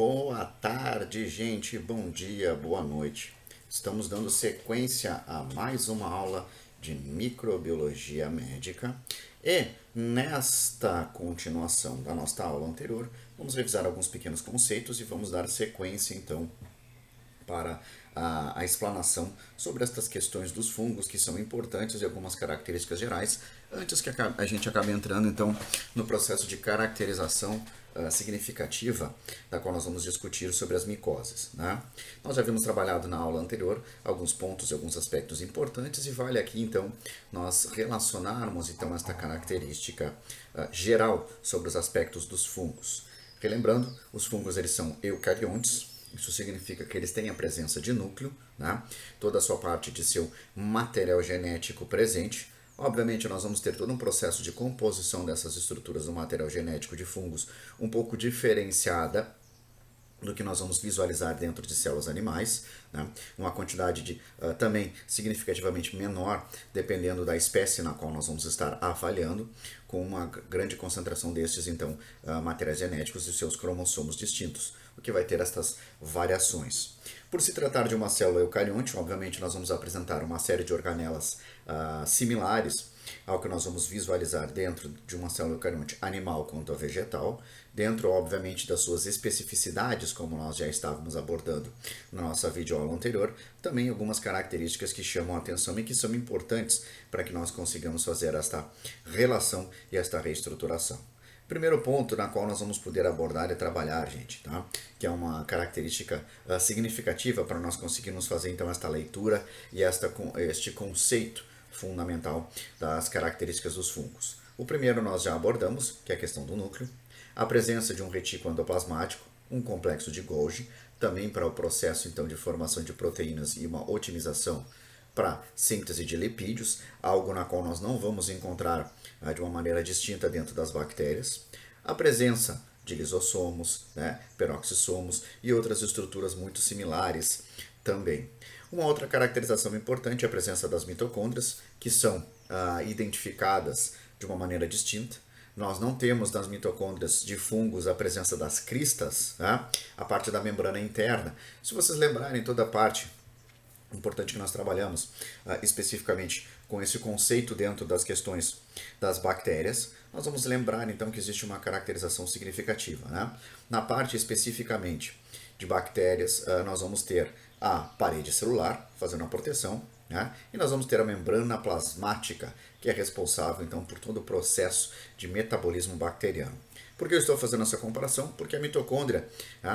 Boa tarde, gente. Bom dia, boa noite. Estamos dando sequência a mais uma aula de microbiologia médica e nesta continuação da nossa aula anterior, vamos revisar alguns pequenos conceitos e vamos dar sequência então para a explanação sobre estas questões dos fungos que são importantes e algumas características gerais, antes que a gente acabe entrando então no processo de caracterização significativa, da qual nós vamos discutir sobre as micoses. Né? Nós já havíamos trabalhado na aula anterior alguns pontos e alguns aspectos importantes e vale aqui então nós relacionarmos então esta característica geral sobre os aspectos dos fungos. Relembrando, os fungos eles são eucariontes. Isso significa que eles têm a presença de núcleo, né? Toda a sua parte de seu material genético presente. Obviamente, nós vamos ter todo um processo de composição dessas estruturas do material genético de fungos um pouco diferenciada do que nós vamos visualizar dentro de células animais, né? Uma quantidade de também significativamente menor, dependendo da espécie na qual nós vamos estar avaliando, com uma grande concentração destes, então, materiais genéticos e seus cromossomos distintos, o que vai ter estas variações. Por se tratar de uma célula eucarionte, obviamente nós vamos apresentar uma série de organelas similares ao que nós vamos visualizar dentro de uma célula eucarionte animal quanto a vegetal, dentro, obviamente, das suas especificidades, como nós já estávamos abordando na nossa videoaula anterior, também algumas características que chamam a atenção e que são importantes para que nós consigamos fazer esta relação e esta reestruturação. Primeiro ponto na qual nós vamos poder abordar e trabalhar, gente, tá? Que é uma característica significativa para nós conseguirmos fazer então esta leitura e este conceito fundamental das características dos fungos. O primeiro nós já abordamos, que é a questão do núcleo, a presença de um retículo endoplasmático, um complexo de Golgi, também para o processo então de formação de proteínas e uma otimização para síntese de lipídios, algo na qual nós não vamos encontrar de uma maneira distinta dentro das bactérias, a presença de lisossomos, peroxissomos e outras estruturas muito similares também. Uma outra caracterização importante é a presença das mitocôndrias, que são identificadas de uma maneira distinta. Nós não temos nas mitocôndrias de fungos a presença das cristas, a parte da membrana interna. Se vocês lembrarem, toda a parte importante que nós trabalhamos especificamente com esse conceito dentro das questões das bactérias, nós vamos lembrar então que existe uma caracterização significativa. Na parte especificamente de bactérias, nós vamos ter a parede celular, fazendo a proteção, e nós vamos ter a membrana plasmática, que é responsável então por todo o processo de metabolismo bacteriano. Por que eu estou fazendo essa comparação? Porque a mitocôndria,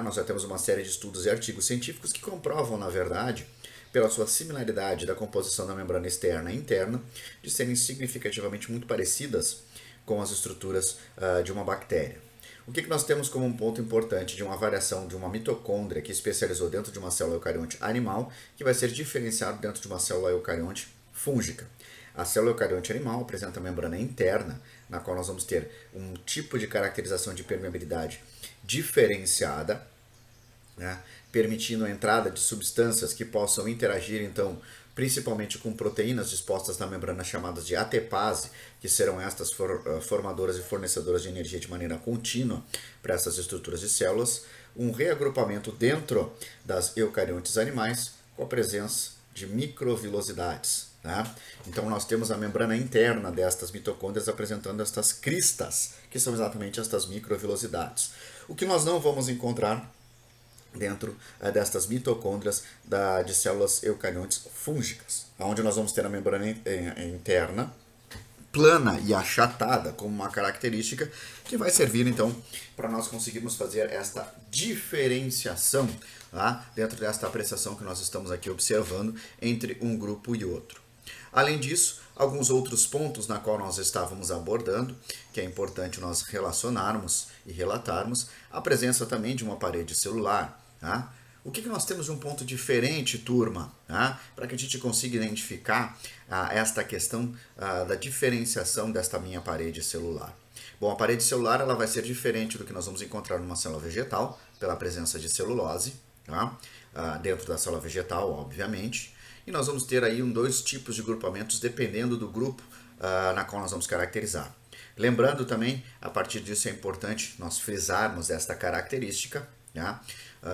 nós já temos uma série de estudos e artigos científicos que comprovam, na verdade, pela sua similaridade da composição da membrana externa e interna, de serem significativamente muito parecidas com as estruturas de uma bactéria. O que nós temos como um ponto importante de uma variação de uma mitocôndria que especializou dentro de uma célula eucarionte animal, que vai ser diferenciado dentro de uma célula eucarionte fúngica? A célula eucarionte animal apresenta a membrana interna, na qual nós vamos ter um tipo de caracterização de permeabilidade diferenciada, permitindo a entrada de substâncias que possam interagir, então, principalmente com proteínas dispostas na membrana chamadas de ATPase, que serão estas formadoras e fornecedoras de energia de maneira contínua para essas estruturas de células, um reagrupamento dentro das eucariontes animais com a presença de microvilosidades. Então nós temos a membrana interna destas mitocôndrias apresentando estas cristas, que são exatamente estas microvilosidades. O que nós não vamos encontrar dentro destas mitocôndrias de células eucariontes fúngicas, onde nós vamos ter a membrana interna plana e achatada como uma característica que vai servir então para nós conseguirmos fazer esta diferenciação dentro desta apreciação que nós estamos aqui observando entre um grupo e outro. Além disso, alguns outros pontos na qual nós estávamos abordando, que é importante nós relacionarmos e relatarmos, a presença também de uma parede celular. O que nós temos de um ponto diferente, turma, para que a gente consiga identificar esta questão da diferenciação desta minha parede celular? Bom, a parede celular ela vai ser diferente do que nós vamos encontrar numa célula vegetal, pela presença de celulose, dentro da célula vegetal, obviamente. E nós vamos ter aí dois tipos de grupamentos dependendo do grupo na qual nós vamos caracterizar. Lembrando também, a partir disso é importante nós frisarmos esta característica, né?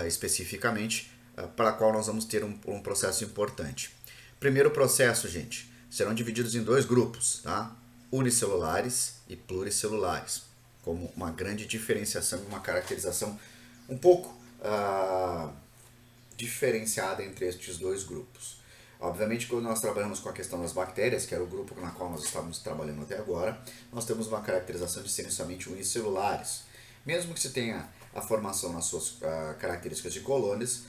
Especificamente, para a qual nós vamos ter um processo importante. Primeiro processo, gente, serão divididos em dois grupos, tá? Unicelulares e pluricelulares, como uma grande diferenciação e uma caracterização um pouco diferenciada entre estes dois grupos. Obviamente, quando nós trabalhamos com a questão das bactérias, que era o grupo na qual nós estávamos trabalhando até agora, nós temos uma caracterização de serem somente unicelulares. Mesmo que se tenha a formação nas suas características de colônias,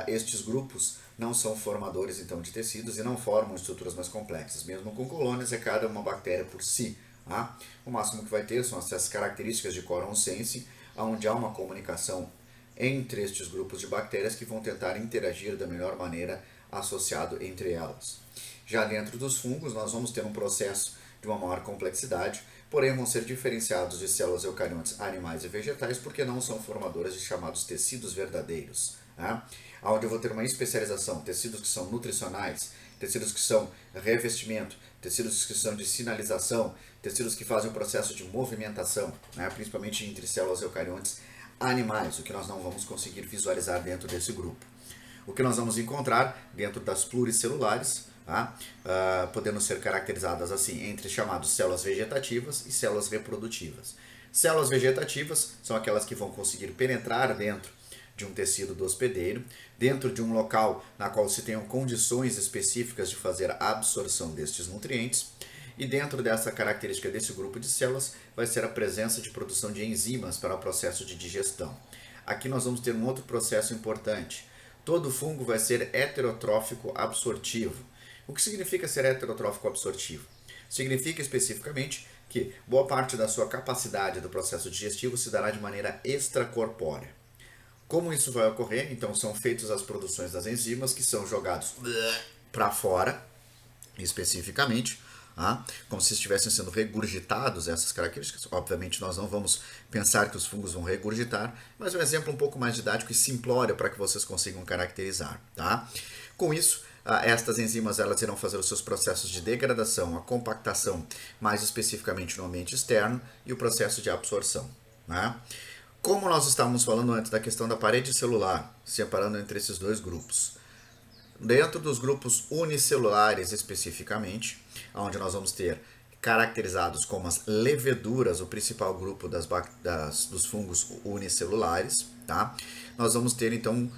estes grupos não são formadores então de tecidos e não formam estruturas mais complexas. Mesmo com colônias, é cada uma bactéria por si. Tá? O máximo que vai ter são essas características de coron sense, onde há uma comunicação entre estes grupos de bactérias que vão tentar interagir da melhor maneira associado entre elas. Já dentro dos fungos, nós vamos ter um processo de uma maior complexidade, porém vão ser diferenciados de células eucariontes animais e vegetais porque não são formadoras de chamados tecidos verdadeiros, né? Onde eu vou ter uma especialização, tecidos que são nutricionais, tecidos que são revestimento, tecidos que são de sinalização, tecidos que fazem o processo de movimentação, né? Principalmente entre células eucariontes animais, o que nós não vamos conseguir visualizar dentro desse grupo. O que nós vamos encontrar dentro das pluricelulares, tá? Podendo ser caracterizadas assim entre chamados células vegetativas e células reprodutivas. Células vegetativas são aquelas que vão conseguir penetrar dentro de um tecido do hospedeiro, dentro de um local na qual se tenham condições específicas de fazer a absorção destes nutrientes, e dentro dessa característica desse grupo de células vai ser a presença de produção de enzimas para o processo de digestão. Aqui nós vamos ter um outro processo importante. Todo fungo vai ser heterotrófico absortivo. O que significa ser heterotrófico absortivo? Significa especificamente que boa parte da sua capacidade do processo digestivo se dará de maneira extracorpórea. Como isso vai ocorrer? Então são feitas as produções das enzimas que são jogados para fora, especificamente, como se estivessem sendo regurgitados essas características. Obviamente nós não vamos pensar que os fungos vão regurgitar, mas um exemplo um pouco mais didático e simplório para que vocês consigam caracterizar. Tá? Com isso, estas enzimas elas irão fazer os seus processos de degradação, a compactação, mais especificamente no ambiente externo, e o processo de absorção. Né? Como nós estávamos falando antes da questão da parede celular, separando entre esses dois grupos, dentro dos grupos unicelulares especificamente, onde nós vamos ter caracterizados como as leveduras, o principal grupo dos fungos unicelulares, tá? Nós vamos ter então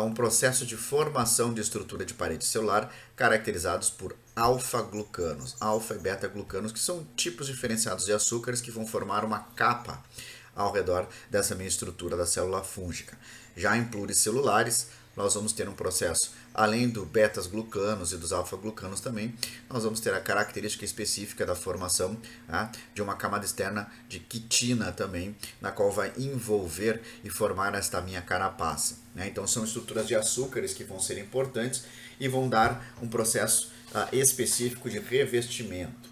um processo de formação de estrutura de parede celular caracterizados por alfa-glucanos, alfa e beta-glucanos, que são tipos diferenciados de açúcares que vão formar uma capa ao redor dessa minha estrutura da célula fúngica. Já em pluricelulares, nós vamos ter um processo, além do betas-glucanos e dos alfa-glucanos também, nós vamos ter a característica específica da formação de uma camada externa de quitina também, na qual vai envolver e formar esta minha carapaça. Né? Então são estruturas de açúcares que vão ser importantes e vão dar um processo específico de revestimento.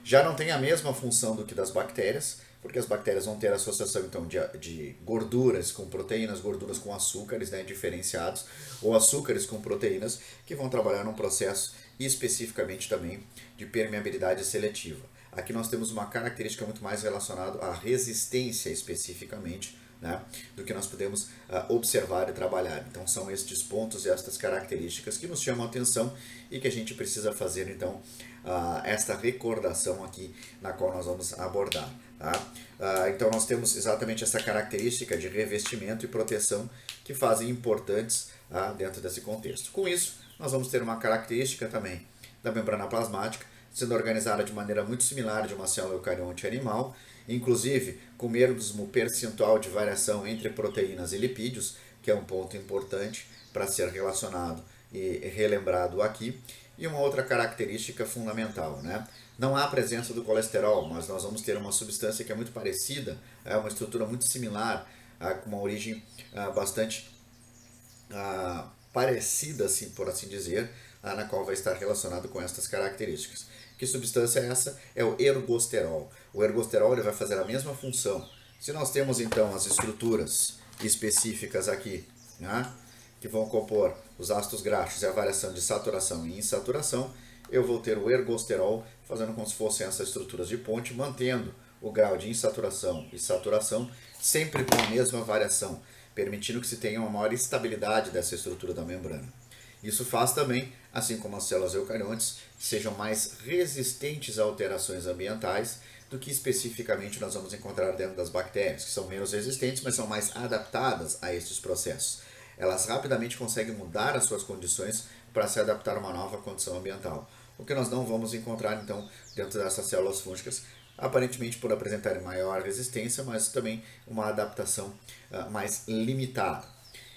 Já não tem a mesma função do que das bactérias, porque as bactérias vão ter associação então de gorduras com proteínas, gorduras com açúcares, né, diferenciados, ou açúcares com proteínas, que vão trabalhar num processo especificamente também de permeabilidade seletiva. Aqui nós temos uma característica muito mais relacionada à resistência especificamente, né, do que nós podemos observar e trabalhar. Então são estes pontos e estas características que nos chamam a atenção e que a gente precisa fazer então esta recordação aqui na qual nós vamos abordar. Tá? Então nós temos exatamente essa característica de revestimento e proteção que fazem importantes dentro desse contexto. Com isso, nós vamos ter uma característica também da membrana plasmática, sendo organizada de maneira muito similar de uma célula eucarionte animal, inclusive com o mesmo percentual de variação entre proteínas e lipídios, que é um ponto importante para ser relacionado e relembrado aqui. E uma outra característica fundamental, né? Não há presença do colesterol, mas nós vamos ter uma substância que é muito parecida, uma estrutura muito similar, com uma origem bastante parecida, assim, por assim dizer, na qual vai estar relacionado com estas características. Que substância é essa? É o ergosterol. O ergosterol ele vai fazer a mesma função. Se nós temos então as estruturas específicas aqui, né, que vão compor os ácidos graxos e a variação de saturação e insaturação, eu vou ter o ergosterol fazendo como se fossem essas estruturas de ponte, mantendo o grau de insaturação e saturação sempre com a mesma variação. permitindo que se tenha uma maior estabilidade dessa estrutura da membrana. Isso faz também, assim como as células eucariontes, sejam mais resistentes a alterações ambientais do que especificamente nós vamos encontrar dentro das bactérias, que são menos resistentes, mas são mais adaptadas a estes processos. Elas rapidamente conseguem mudar as suas condições para se adaptar a uma nova condição ambiental. O que nós não vamos encontrar, então, dentro dessas células fúngicas, aparentemente por apresentarem maior resistência, mas também uma adaptação mais limitada.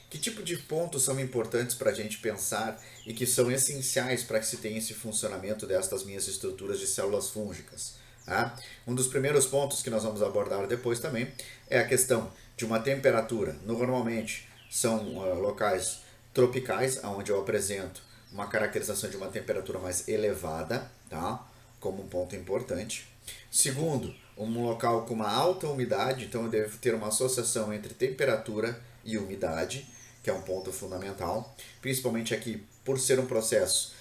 Que tipo de pontos são importantes para a gente pensar e que são essenciais para que se tenha esse funcionamento destas minhas estruturas de células fúngicas? Tá? Um dos primeiros pontos que nós vamos abordar depois também é a questão de uma temperatura. Normalmente são locais tropicais, onde eu apresento uma caracterização de uma temperatura mais elevada, tá? Como um ponto importante. Segundo, um local com uma alta umidade, então eu devo ter uma associação entre temperatura e umidade, que é um ponto fundamental, principalmente aqui por ser um processo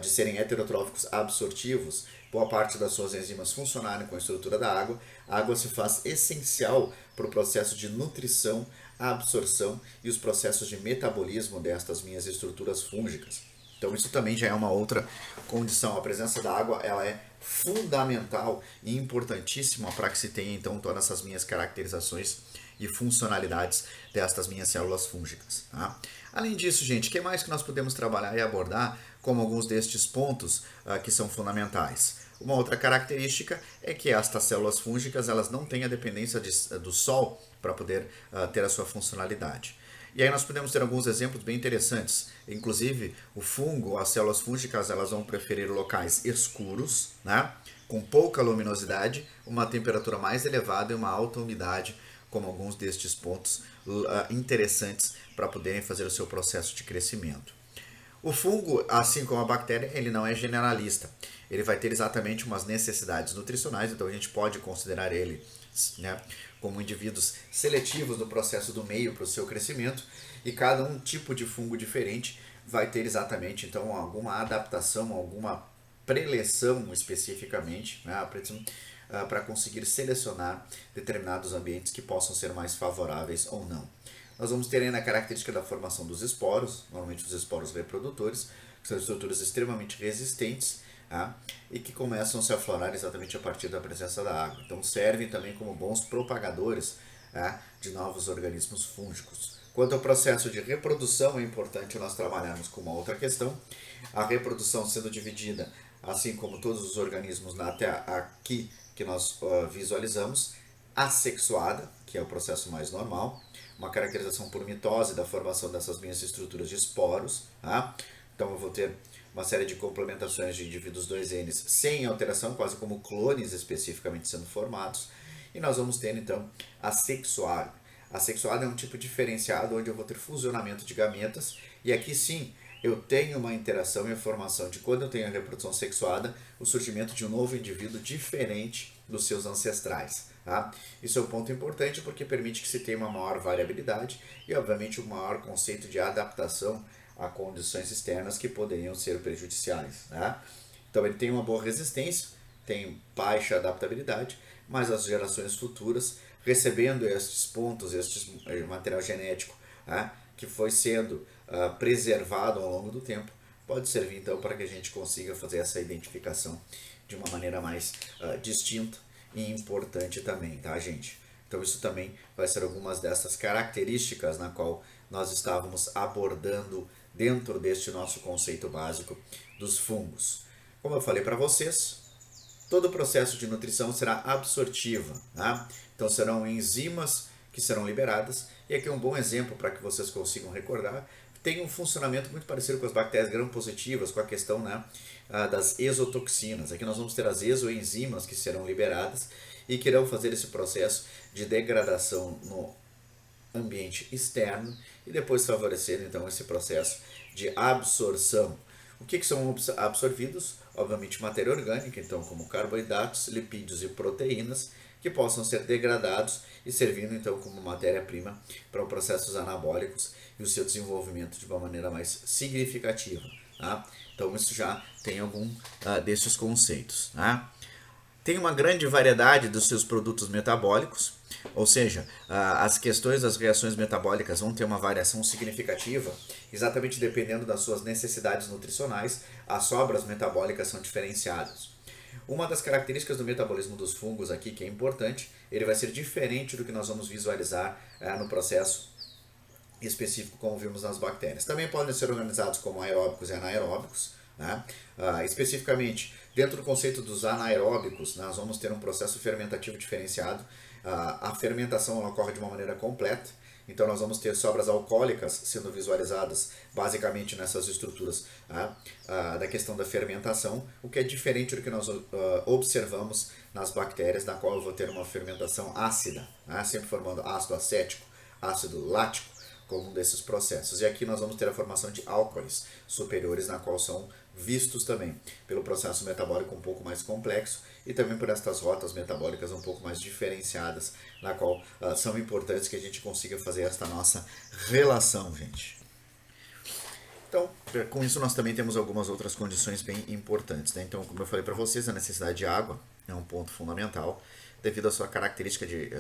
de serem heterotróficos absortivos, boa parte das suas enzimas funcionarem com a estrutura da água, a água se faz essencial para o processo de nutrição, absorção e os processos de metabolismo destas minhas estruturas fúngicas. Então isso também já é uma outra condição. A presença da água ela é fundamental e importantíssima para que se tenha então todas essas minhas caracterizações e funcionalidades destas minhas células fúngicas. Tá? Além disso, gente, o que mais que nós podemos trabalhar e abordar como alguns destes pontos que são fundamentais? Uma outra característica é que estas células fúngicas elas não têm a dependência do sol para poder ter a sua funcionalidade. E aí nós podemos ter alguns exemplos bem interessantes. Inclusive, o fungo, as células fúngicas, elas vão preferir locais escuros, né? Com pouca luminosidade, uma temperatura mais elevada e uma alta umidade, como alguns destes pontos interessantes para poderem fazer o seu processo de crescimento. O fungo, assim como a bactéria, ele não é generalista. Ele vai ter exatamente umas necessidades nutricionais, então a gente pode considerar ele, né, como indivíduos seletivos no processo do meio para o seu crescimento, e cada um tipo de fungo diferente vai ter exatamente então alguma adaptação, alguma preleção especificamente, né, para conseguir selecionar determinados ambientes que possam ser mais favoráveis ou não. Nós vamos ter ainda a característica da formação dos esporos, normalmente os esporos reprodutores, que são estruturas extremamente resistentes, tá? E que começam a se aflorar exatamente a partir da presença da água. Então servem também como bons propagadores, tá, de novos organismos fúngicos. Quanto ao processo de reprodução, é importante nós trabalharmos com uma outra questão. A reprodução sendo dividida, assim como todos os organismos até aqui que nós visualizamos, assexuada, que é o processo mais normal, uma caracterização por mitose da formação dessas minhas estruturas de esporos. Tá? Então eu vou ter uma série de complementações de indivíduos 2N sem alteração, quase como clones especificamente sendo formados. E nós vamos ter então a sexuada. A sexuada é um tipo diferenciado onde eu vou ter fusionamento de gametas, e aqui sim eu tenho uma interação e a formação de, quando eu tenho a reprodução sexuada, o surgimento de um novo indivíduo diferente dos seus ancestrais. Tá? Isso é um ponto importante porque permite que se tenha uma maior variabilidade e, obviamente, um maior conceito de adaptação a condições externas que poderiam ser prejudiciais. Tá? Então ele tem uma boa resistência, tem baixa adaptabilidade, mas as gerações futuras, recebendo estes pontos, este material genético, tá, que foi sendo preservado ao longo do tempo, pode servir então para que a gente consiga fazer essa identificação de uma maneira mais distinta e importante também, tá, gente? Então isso também vai ser algumas dessas características na qual nós estávamos abordando dentro deste nosso conceito básico dos fungos. Como eu falei para vocês, todo o processo de nutrição será absortivo, tá? Então serão enzimas que serão liberadas, e aqui é um bom exemplo para que vocês consigam recordar. Tem um funcionamento muito parecido com as bactérias gram-positivas, com a questão, né, das exotoxinas. Aqui nós vamos ter as exoenzimas que serão liberadas e que irão fazer esse processo de degradação no ambiente externo e depois favorecer então esse processo de absorção. O que são absorvidos? Obviamente matéria orgânica, então como carboidratos, lipídios e proteínas, que possam ser degradados e servindo então como matéria-prima para processos anabólicos e o seu desenvolvimento de uma maneira mais significativa. Tá? Então isso já tem algum desses conceitos. Tá? Tem uma grande variedade dos seus produtos metabólicos, Ou seja, as questões das reações metabólicas vão ter uma variação significativa, exatamente dependendo das suas necessidades nutricionais, as sobras metabólicas são diferenciadas. Uma das características do metabolismo dos fungos aqui, que é importante, ele vai ser diferente do que nós vamos visualizar no processo específico, como vimos nas bactérias. Também podem ser organizados como aeróbicos e anaeróbicos. Né? Especificamente, dentro do conceito dos anaeróbicos, nós vamos ter um processo fermentativo diferenciado. A fermentação ocorre de uma maneira completa, então nós vamos ter sobras alcoólicas sendo visualizadas basicamente nessas estruturas da questão da fermentação, o que é diferente do que nós observamos nas bactérias, na qual eu vou ter uma fermentação ácida, sempre formando ácido acético, ácido lático, como um desses processos. E aqui nós vamos ter a formação de álcoois superiores, na qual são vistos também pelo processo metabólico um pouco mais complexo e também por estas rotas metabólicas um pouco mais diferenciadas, na qual são importantes que a gente consiga fazer esta nossa relação, gente. Então, com isso nós também temos algumas outras condições bem importantes, né? Então, como eu falei para vocês, a necessidade de água é um ponto fundamental devido à sua característica de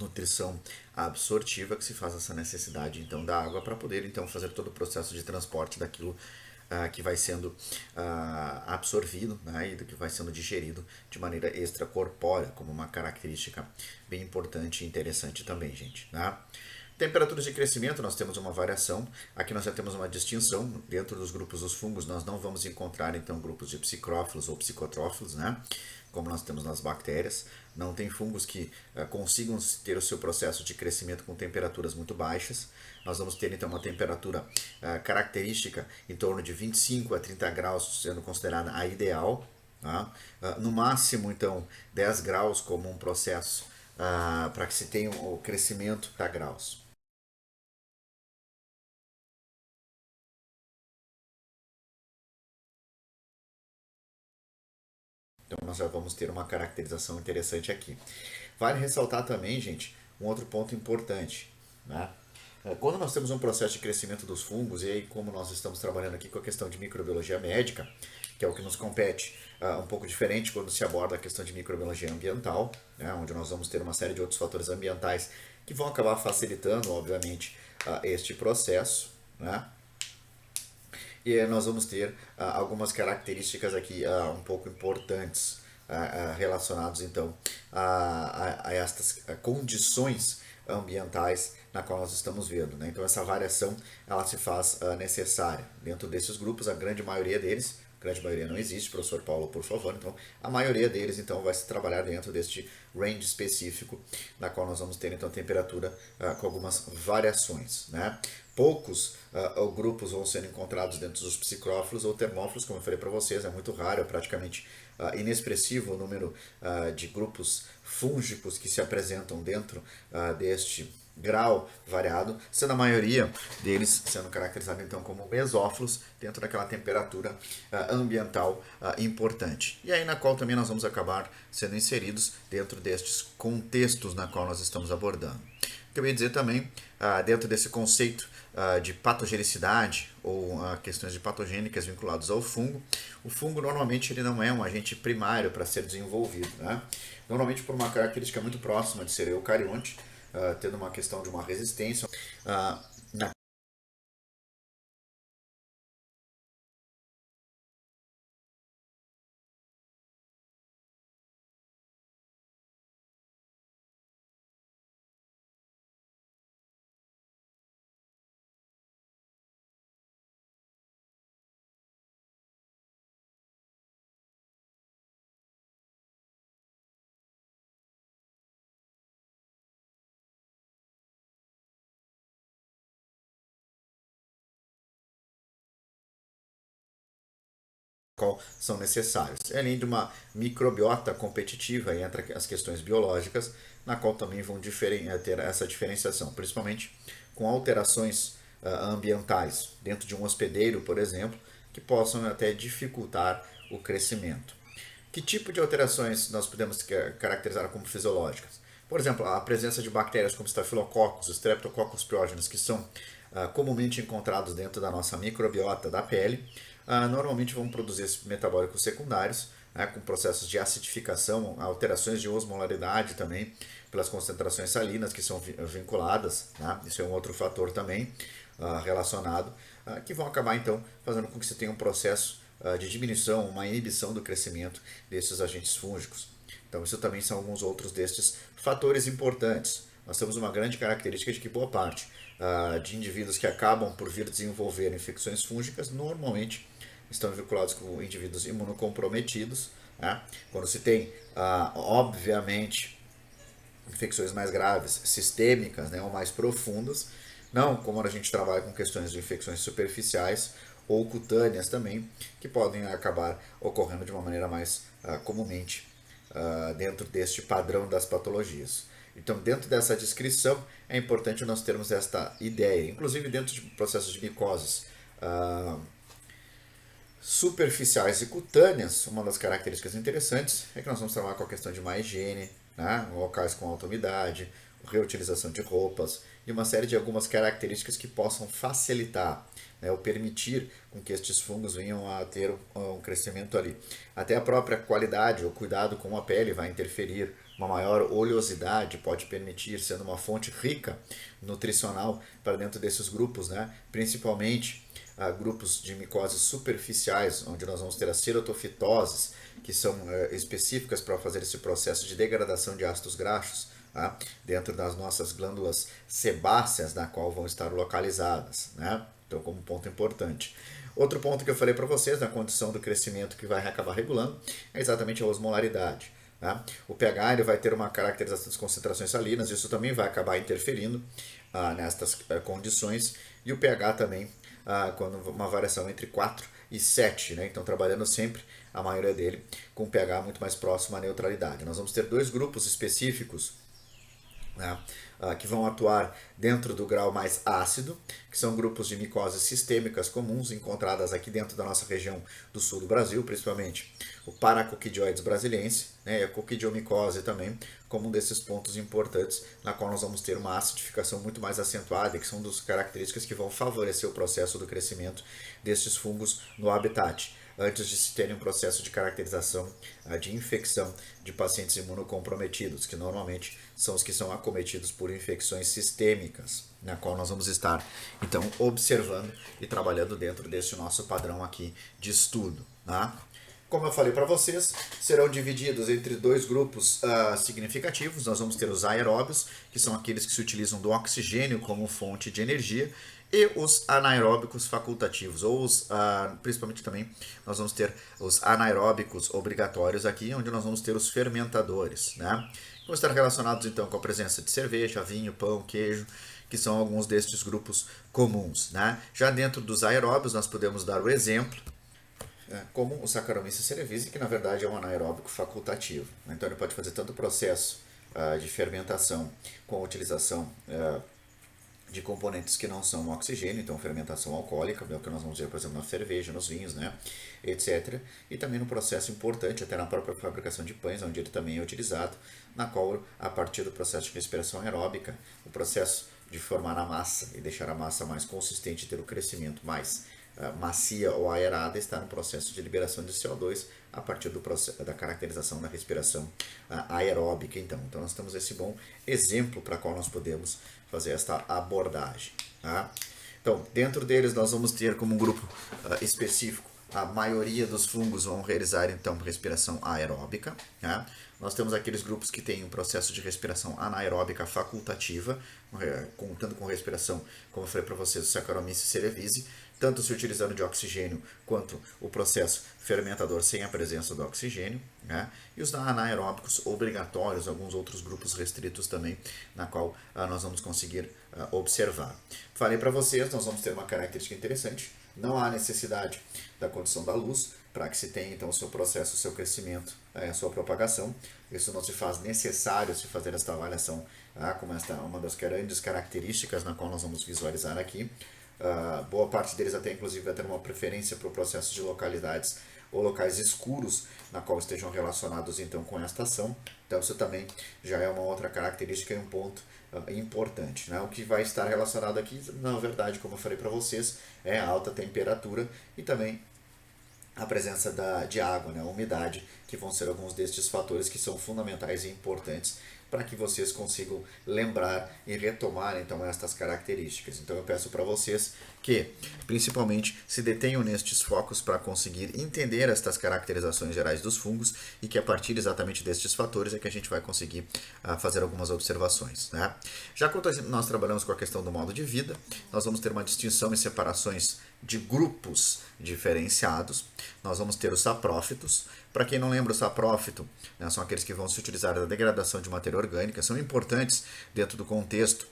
nutrição absortiva, que se faz essa necessidade então da água para poder então fazer todo o processo de transporte daquilo que vai sendo absorvido, né, e do que vai sendo digerido de maneira extracorpórea, como uma característica bem importante e interessante também, gente. Né? Temperaturas de crescimento, nós temos uma variação. Aqui nós já temos uma distinção. Dentro dos grupos dos fungos, nós não vamos encontrar então grupos de psicrófilos ou psicotrófilos, né? Como nós temos nas bactérias. Não tem fungos que consigam ter o seu processo de crescimento com temperaturas muito baixas. Nós vamos ter então uma temperatura característica em torno de 25 a 30 graus, sendo considerada a ideal. Tá? No máximo, então, 10 graus como um processo para que se tenha o crescimento a graus. Então nós já vamos ter uma caracterização interessante aqui. Vale ressaltar também, gente, um outro ponto importante. Né? Quando nós temos um processo de crescimento dos fungos, e aí como nós estamos trabalhando aqui com a questão de microbiologia médica, que é o que nos compete, um pouco diferente quando se aborda a questão de microbiologia ambiental, né? Onde nós vamos ter uma série de outros fatores ambientais que vão acabar facilitando, obviamente, este processo. Né? E nós vamos ter algumas características aqui um pouco importantes relacionados então a estas condições ambientais na qual nós estamos vendo. Né? Então essa variação ela se faz necessária. Dentro desses grupos, a grande maioria deles, grande maioria não existe, professor Paulo, por favor, então a maioria deles então vai se trabalhar dentro deste range específico, na qual nós vamos ter então a temperatura com algumas variações. Né? Poucos grupos vão ser encontrados dentro dos psicrófilos ou termófilos, como eu falei para vocês, é muito raro, é praticamente inexpressivo o número de grupos fúngicos que se apresentam dentro deste grau variado, sendo a maioria deles sendo caracterizados então como mesófilos dentro daquela temperatura ambiental importante. E aí na qual também nós vamos acabar sendo inseridos dentro destes contextos na qual nós estamos abordando. O que eu ia dizer também, dentro desse conceito de patogenicidade ou questões de patogênicas vinculadas ao fungo, o fungo normalmente ele não é um agente primário para ser desenvolvido. Né? Normalmente por uma característica muito próxima de ser eucarionte, tendo uma questão de uma resistência na qual são necessários. Além de uma microbiota competitiva, entra as questões biológicas, na qual também vão ter essa diferenciação, principalmente com alterações ambientais dentro de um hospedeiro, por exemplo, que possam até dificultar o crescimento. Que tipo de alterações nós podemos caracterizar como fisiológicas? Por exemplo, a presença de bactérias como Staphylococcus, Streptococcus pyogenes, que são comumente encontrados dentro da nossa microbiota da pele, normalmente vão produzir esses metabólicos secundários, né, com processos de acidificação, alterações de osmolaridade também, pelas concentrações salinas que são vinculadas, né? Isso é um outro fator também relacionado, que vão acabar então fazendo com que você tenha um processo de diminuição, uma inibição do crescimento desses agentes fúngicos. Então isso também são alguns outros destes fatores importantes. Nós temos uma grande característica de que boa parte de indivíduos que acabam por vir desenvolver infecções fúngicas normalmente estão vinculados com indivíduos imunocomprometidos, né? Quando se tem, obviamente, infecções mais graves, sistêmicas, né, ou mais profundas, não como a gente trabalha com questões de infecções superficiais ou cutâneas também, que podem acabar ocorrendo de uma maneira mais comumente dentro deste padrão das patologias. Então, dentro dessa descrição, é importante nós termos esta ideia, inclusive dentro de processos de micoses superficiais e cutâneas. Uma das características interessantes é que nós vamos trabalhar com a questão de má higiene, né? Locais com alta umidade, reutilização de roupas e uma série de algumas características que possam facilitar, né, ou permitir com que estes fungos venham a ter um crescimento ali. Até a própria qualidade ou cuidado com a pele vai interferir. Uma maior oleosidade pode permitir, sendo uma fonte rica nutricional para dentro desses grupos, né? Principalmente grupos de micoses superficiais, onde nós vamos ter as ceratofitoses, que são específicas para fazer esse processo de degradação de ácidos graxos, tá? Dentro das nossas glândulas sebáceas, na qual vão estar localizadas, né? Então, como ponto importante. Outro ponto que eu falei para vocês, na condição do crescimento que vai acabar regulando, é exatamente a osmolaridade. Tá? O pH ele vai ter uma caracterização das concentrações salinas, isso também vai acabar interferindo nestas condições, e o pH também, quando uma variação entre 4 e 7, né? Então trabalhando sempre, a maioria dele, com pH muito mais próximo à neutralidade. Nós vamos ter dois grupos específicos, né, que vão atuar dentro do grau mais ácido, que são grupos de micoses sistêmicas comuns, encontradas aqui dentro da nossa região do sul do Brasil, principalmente o Paracoccidioides brasiliense, né, e a coquidiomicose também, como um desses pontos importantes, na qual nós vamos ter uma acidificação muito mais acentuada, que são das características que vão favorecer o processo do crescimento destes fungos no habitat, antes de se terem um processo de caracterização de infecção de pacientes imunocomprometidos, que normalmente são os que são acometidos por infecções sistêmicas, na qual nós vamos estar, então, observando e trabalhando dentro desse nosso padrão aqui de estudo, tá? Como eu falei para vocês, serão divididos entre dois grupos significativos. Nós vamos ter os aeróbios, que são aqueles que se utilizam do oxigênio como fonte de energia, e os anaeróbicos facultativos, ou principalmente também nós vamos ter os anaeróbicos obrigatórios aqui, onde nós vamos ter os fermentadores, né? Vão estar relacionados então com a presença de cerveja, vinho, pão, queijo, que são alguns destes grupos comuns, né? Já dentro dos aeróbios nós podemos dar o exemplo, como o Saccharomyces cerevisiae, que na verdade é um anaeróbico facultativo. Então ele pode fazer tanto o processo de fermentação com a utilização de componentes que não são oxigênio, então fermentação alcoólica, é o que nós vamos ver, por exemplo, na cerveja, nos vinhos, né, etc. E também no processo importante, até na própria fabricação de pães, onde ele também é utilizado, na qual, a partir do processo de respiração aeróbica, o processo de formar a massa e deixar a massa mais consistente e ter o crescimento mais macia ou aerada, está no processo de liberação de CO2 a partir do processo da caracterização da respiração aeróbica. Então nós temos esse bom exemplo para qual nós podemos fazer esta abordagem. Tá? Então, dentro deles nós vamos ter como um grupo específico, a maioria dos fungos vão realizar então respiração aeróbica. Tá? Nós temos aqueles grupos que têm um processo de respiração anaeróbica facultativa, contando com respiração, como eu falei para vocês, o Saccharomyces cerevisiae, tanto se utilizando de oxigênio quanto o processo fermentador sem a presença do oxigênio, né? E os anaeróbicos obrigatórios, alguns outros grupos restritos também, na qual nós vamos conseguir observar. Falei para vocês, nós vamos ter uma característica interessante, não há necessidade da condição da luz para que se tenha então o seu processo, o seu crescimento, a sua propagação. Isso não se faz necessário se fazer esta avaliação, como esta uma das grandes características na qual nós vamos visualizar aqui. Boa parte deles até inclusive vai ter uma preferência para o processo de localidades ou locais escuros, na qual estejam relacionados então com esta ação. Então isso também já é uma outra característica e um ponto importante, né? O que vai estar relacionado aqui, na verdade, como eu falei para vocês, é a alta temperatura e também a presença de água, né? A umidade, que vão ser alguns destes fatores que são fundamentais e importantes para que vocês consigam lembrar e retomar então estas características. Então eu peço para vocês que principalmente se detenham nestes focos para conseguir entender estas caracterizações gerais dos fungos e que a partir exatamente destes fatores é que a gente vai conseguir fazer algumas observações, né? Já quando nós trabalhamos com a questão do modo de vida, nós vamos ter uma distinção e separações de grupos diferenciados. Nós vamos ter os saprófitos. Para quem não lembra, o saprófito, né, são aqueles que vão se utilizar da degradação de matéria orgânica, são importantes dentro do contexto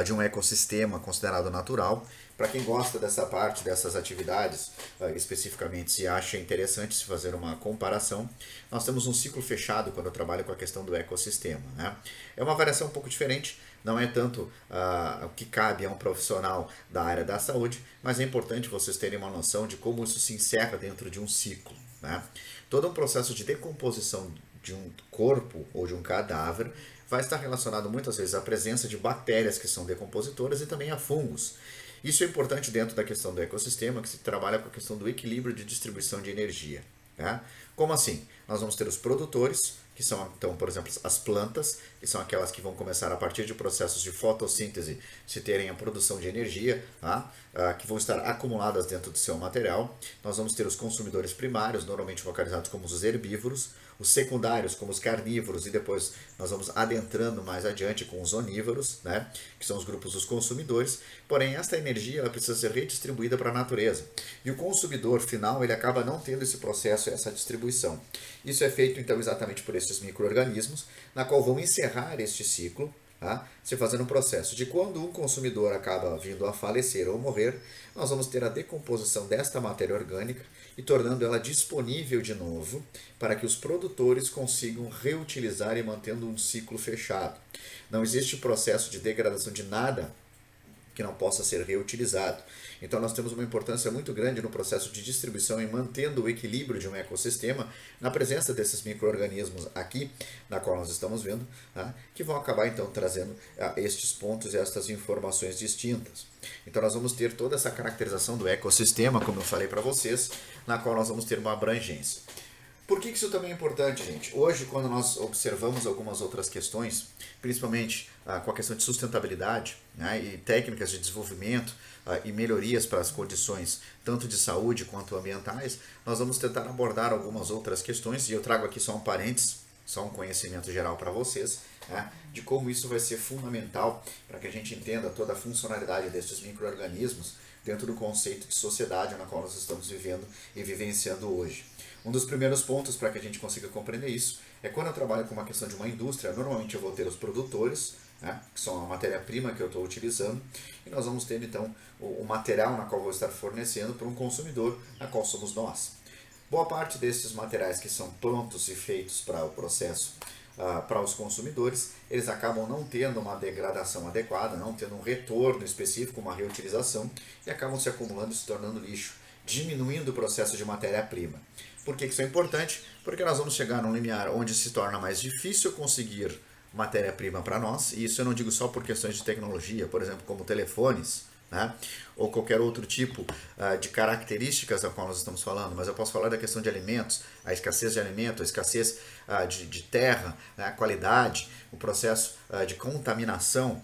de um ecossistema considerado natural. Para quem gosta dessa parte, dessas atividades, especificamente, se acha interessante se fazer uma comparação, nós temos um ciclo fechado quando eu trabalho com a questão do ecossistema, né? É uma variação um pouco diferente, não é tanto o que cabe a um profissional da área da saúde, mas é importante vocês terem uma noção de como isso se encerra dentro de um ciclo, né? Todo um processo de decomposição de um corpo ou de um cadáver vai estar relacionado muitas vezes à presença de bactérias que são decompositoras e também a fungos. Isso é importante dentro da questão do ecossistema, que se trabalha com a questão do equilíbrio de distribuição de energia, né? Como assim? Nós vamos ter os produtores, que são, então, por exemplo, as plantas, que são aquelas que vão começar a partir de processos de fotossíntese, se terem a produção de energia, tá? Que vão estar acumuladas dentro do seu material. Nós vamos ter os consumidores primários, normalmente localizados como os herbívoros, os secundários, como os carnívoros, e depois nós vamos adentrando mais adiante com os onívoros, né, que são os grupos dos consumidores. Porém, esta energia ela precisa ser redistribuída para a natureza. E o consumidor final ele acaba não tendo esse processo, essa distribuição. Isso é feito, então, exatamente por esses micro-organismos, na qual vão encerrar este ciclo, tá? Se fazendo um processo de quando um consumidor acaba vindo a falecer ou morrer, nós vamos ter a decomposição desta matéria orgânica e tornando ela disponível de novo para que os produtores consigam reutilizar e mantendo um ciclo fechado. Não existe processo de degradação de nada que não possa ser reutilizado. Então nós temos uma importância muito grande no processo de distribuição e mantendo o equilíbrio de um ecossistema na presença desses micro-organismos aqui, na qual nós estamos vendo, tá? Que vão acabar então trazendo estes pontos e estas informações distintas. Então nós vamos ter toda essa caracterização do ecossistema, como eu falei para vocês, na qual nós vamos ter uma abrangência. Por que isso também é importante, gente? Hoje, quando nós observamos algumas outras questões, principalmente com a questão de sustentabilidade, né, e técnicas de desenvolvimento e melhorias para as condições tanto de saúde quanto ambientais, nós vamos tentar abordar algumas outras questões, e eu trago aqui só um parênteses, só um conhecimento geral para vocês, né, de como isso vai ser fundamental para que a gente entenda toda a funcionalidade desses micro-organismos dentro do conceito de sociedade na qual nós estamos vivendo e vivenciando hoje. Um dos primeiros pontos para que a gente consiga compreender isso é quando eu trabalho com uma questão de uma indústria, normalmente eu vou ter os produtores, né, que são a matéria-prima que eu estou utilizando, e nós vamos ter então o material na qual eu vou estar fornecendo para um consumidor, na qual somos nós. Boa parte desses materiais que são prontos e feitos para o processo, para os consumidores, eles acabam não tendo uma degradação adequada, não tendo um retorno específico, uma reutilização, e acabam se acumulando e se tornando lixo, diminuindo o processo de matéria-prima. Por que isso é importante? Porque nós vamos chegar num limiar onde se torna mais difícil conseguir matéria-prima para nós, e isso eu não digo só por questões de tecnologia, por exemplo, como telefones, né, ou qualquer outro tipo de características da qual nós estamos falando, mas eu posso falar da questão de alimentos, a escassez de alimento, a escassez de terra, né, a qualidade, o processo de contaminação,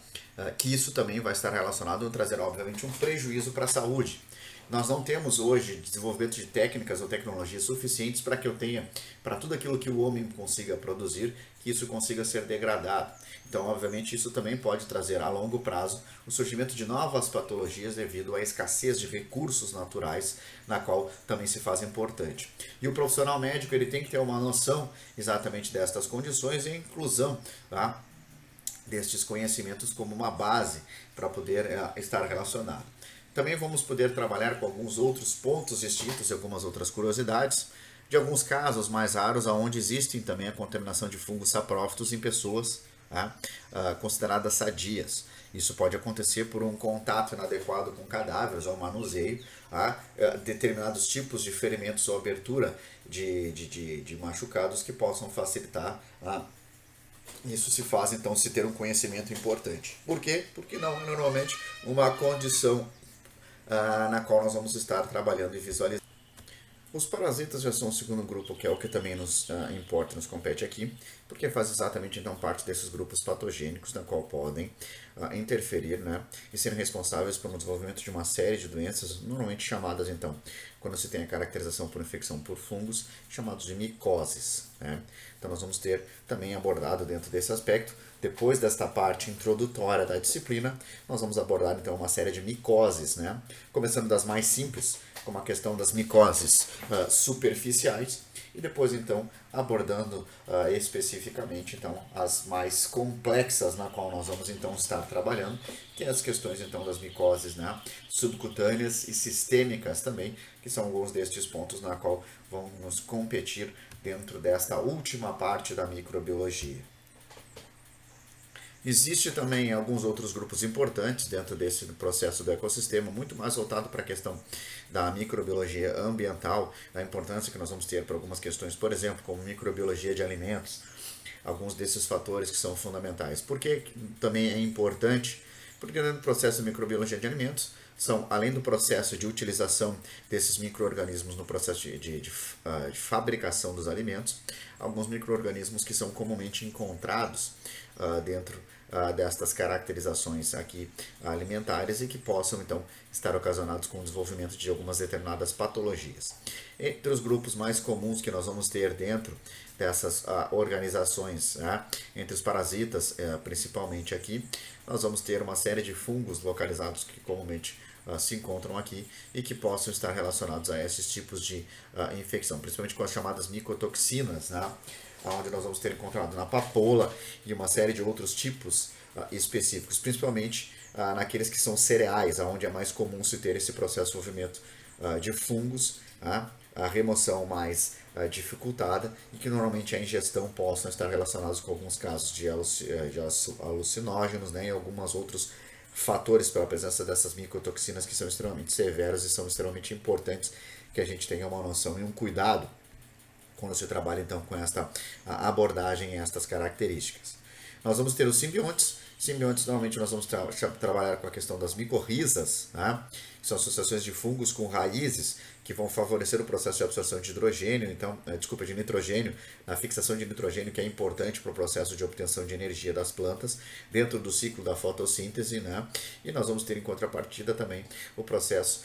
que isso também vai estar relacionado a trazer, obviamente, um prejuízo para a saúde. Nós não temos hoje desenvolvimento de técnicas ou tecnologias suficientes para que eu tenha, para tudo aquilo que o homem consiga produzir, que isso consiga ser degradado. Então, obviamente, isso também pode trazer a longo prazo o surgimento de novas patologias devido à escassez de recursos naturais, na qual também se faz importante. E o profissional médico ele tem que ter uma noção exatamente destas condições e a inclusão, tá, destes conhecimentos como uma base para poder estar relacionado. Também vamos poder trabalhar com alguns outros pontos distintos e algumas outras curiosidades, de alguns casos mais raros, onde existem também a contaminação de fungos saprófitos em pessoas consideradas sadias. Isso pode acontecer por um contato inadequado com cadáveres ou manuseio, determinados tipos de ferimentos ou abertura de machucados que possam facilitar. Isso se faz, então, se ter um conhecimento importante. Por quê? Porque não é normalmente uma condição na qual nós vamos estar trabalhando e visualizando. Os parasitas já são o segundo grupo, que é o que também nos importa, nos compete aqui, porque faz exatamente então parte desses grupos patogênicos, na qual podem interferir, né, e serem responsáveis pelo desenvolvimento de uma série de doenças, normalmente chamadas então, quando se tem a caracterização por infecção por fungos, chamados de micoses, né? Então nós vamos ter também abordado dentro desse aspecto. Depois desta parte introdutória da disciplina, nós vamos abordar então uma série de micoses, né? Começando das mais simples, como a questão das micoses superficiais, e depois então abordando especificamente então as mais complexas, na qual nós vamos então estar trabalhando, que é as questões então das micoses, né, subcutâneas e sistêmicas também, que são alguns destes pontos na qual vão nos competir dentro desta última parte da microbiologia. Existe também alguns outros grupos importantes dentro desse processo do ecossistema, muito mais voltado para a questão da microbiologia ambiental, da importância que nós vamos ter para algumas questões, por exemplo, como microbiologia de alimentos, alguns desses fatores que são fundamentais. Por que também é importante? Porque dentro do processo de microbiologia de alimentos, são, além do processo de utilização desses micro-organismos no processo de fabricação dos alimentos, alguns micro-organismos que são comumente encontrados dentro destas caracterizações aqui alimentares e que possam então estar ocasionados com o desenvolvimento de algumas determinadas patologias. Entre os grupos mais comuns que nós vamos ter dentro dessas organizações, né, entre os parasitas principalmente aqui, nós vamos ter uma série de fungos localizados que comumente se encontram aqui e que possam estar relacionados a esses tipos de infecção, principalmente com as chamadas micotoxinas, né, onde nós vamos ter encontrado na papoula e uma série de outros tipos específicos, principalmente naqueles que são cereais, onde é mais comum se ter esse processo de desenvolvimento de fungos, a remoção mais dificultada e que normalmente a ingestão possam estar relacionados com alguns casos de alucinógenos, né, e alguns outros fatores pela presença dessas micotoxinas que são extremamente severos e são extremamente importantes que a gente tenha uma noção e um cuidado quando se trabalha então com esta abordagem e estas características. Nós vamos ter os simbiontes. Simbiontes, normalmente nós vamos trabalhar com a questão das micorrizas, né? Que são associações de fungos com raízes que vão favorecer o processo de absorção de hidrogênio, então, de nitrogênio, a fixação de nitrogênio que é importante para o processo de obtenção de energia das plantas dentro do ciclo da fotossíntese, né? E nós vamos ter em contrapartida também o processo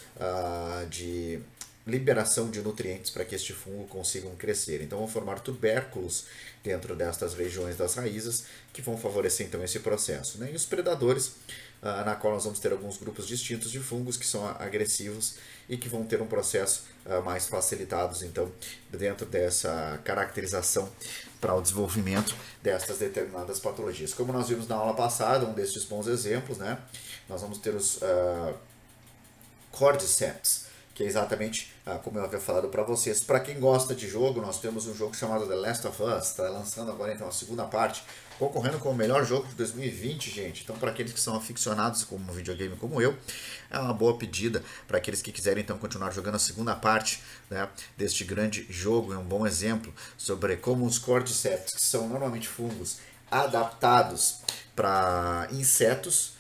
de liberação de nutrientes para que este fungo consigam crescer. Então vão formar tubérculos dentro destas regiões das raízes que vão favorecer então esse processo, né? E os predadores, na qual nós vamos ter alguns grupos distintos de fungos que são agressivos e que vão ter um processo mais facilitados então dentro dessa caracterização para o desenvolvimento destas determinadas patologias. Como nós vimos na aula passada, um destes bons exemplos, né? Nós vamos ter os Cordyceps, que é exatamente como eu havia falado para vocês. Para quem gosta de jogo, nós temos um jogo chamado The Last of Us, está lançando agora então a segunda parte, concorrendo com o melhor jogo de 2020, gente. Então, para aqueles que são aficionados como videogame como eu, é uma boa pedida para aqueles que quiserem então continuar jogando a segunda parte, né, deste grande jogo. É um bom exemplo sobre como os Cordyceps, que são normalmente fungos adaptados para insetos,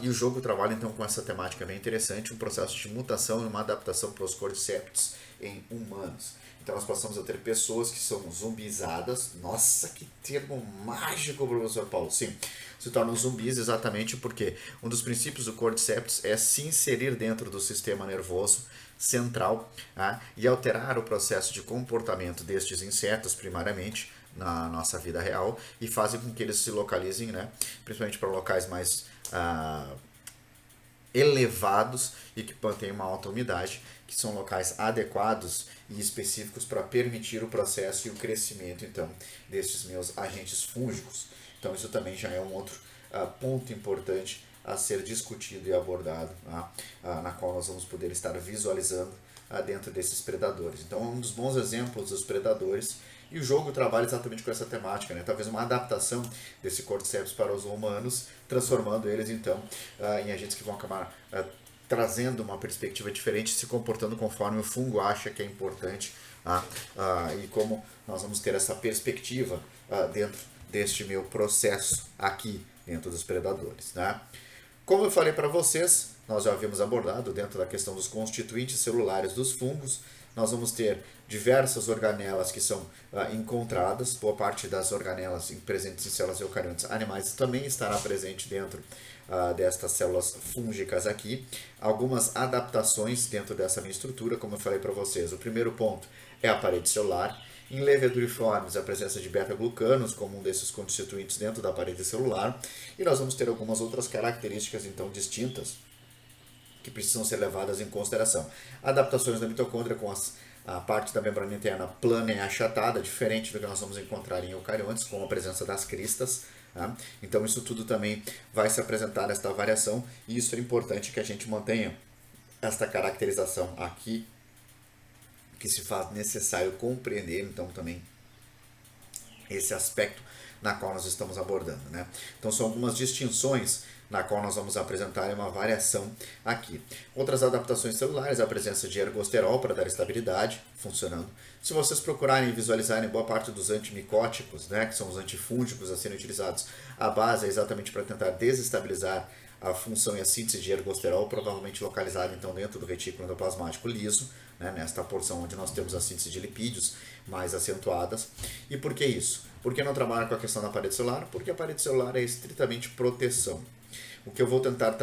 e o jogo trabalha então com essa temática bem interessante, um processo de mutação e uma adaptação para os cordyceps em humanos. Então nós passamos a ter pessoas que são zumbizadas. Nossa, que termo mágico, professor Paulo. Sim, se tornam zumbis exatamente porque um dos princípios do cordyceps é se inserir dentro do sistema nervoso central, e alterar o processo de comportamento destes insetos primariamente na nossa vida real e fazem com que eles se localizem, né, principalmente para locais mais elevados e que mantêm uma alta umidade, que são locais adequados e específicos para permitir o processo e o crescimento então destes meus agentes fúngicos. Então isso também já é um outro ponto importante a ser discutido e abordado, na qual nós vamos poder estar visualizando dentro desses predadores. Então um dos bons exemplos dos predadores, e o jogo trabalha exatamente com essa temática, né? Talvez uma adaptação desse cordyceps para os humanos, transformando eles então em agentes que vão acabar trazendo uma perspectiva diferente, se comportando conforme o fungo acha que é importante, e como nós vamos ter essa perspectiva dentro deste meu processo aqui dentro dos predadores, né? Como eu falei para vocês, nós já havíamos abordado dentro da questão dos constituintes celulares dos fungos, nós vamos ter diversas organelas que são encontradas, boa parte das organelas presentes em células eucariontes animais também estará presente dentro destas células fúngicas aqui. Algumas adaptações dentro dessa minha estrutura, como eu falei para vocês. O primeiro ponto é a parede celular. Em leveduriformes, a presença de beta-glucanos como um desses constituintes dentro da parede celular. E nós vamos ter algumas outras características, então, distintas que precisam ser levadas em consideração. Adaptações da mitocôndria com a parte da membrana interna plana e achatada, diferente do que nós vamos encontrar em eucariontes, com a presença das cristas. Tá? Então, isso tudo também vai se apresentar nesta variação, e isso é importante que a gente mantenha esta caracterização aqui, que se faz necessário compreender, então, também esse aspecto na qual nós estamos abordando, né? Então, são algumas distinções na qual nós vamos apresentar uma variação aqui. Outras adaptações celulares, a presença de ergosterol para dar estabilidade, funcionando. Se vocês procurarem e visualizarem boa parte dos antimicóticos, né, que são os antifúngicos a serem utilizados, a base é exatamente para tentar desestabilizar a função e a síntese de ergosterol, provavelmente localizada então dentro do retículo endoplasmático liso, né, nesta porção onde nós temos a síntese de lipídios mais acentuadas. E por que isso? Por que não trabalhar com a questão da parede celular? Porque a parede celular é estritamente proteção. O que eu vou tentar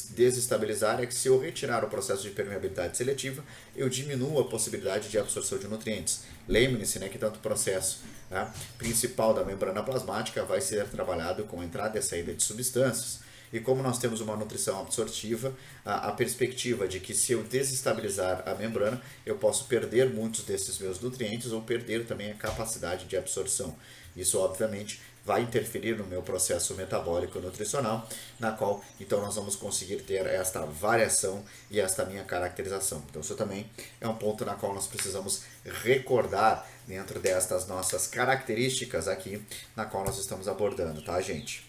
desestabilizar é que se eu retirar o processo de permeabilidade seletiva, eu diminuo a possibilidade de absorção de nutrientes. Lembre-se, né, que tanto o processo principal da membrana plasmática vai ser trabalhado com a entrada e a saída de substâncias. E como nós temos uma nutrição absortiva, a perspectiva de que se eu desestabilizar a membrana, eu posso perder muitos desses meus nutrientes ou perder também a capacidade de absorção. Isso, obviamente, vai interferir no meu processo metabólico nutricional, na qual, então, nós vamos conseguir ter esta variação e esta minha caracterização. Então, isso também é um ponto na qual nós precisamos recordar dentro destas nossas características aqui, na qual nós estamos abordando, tá, gente?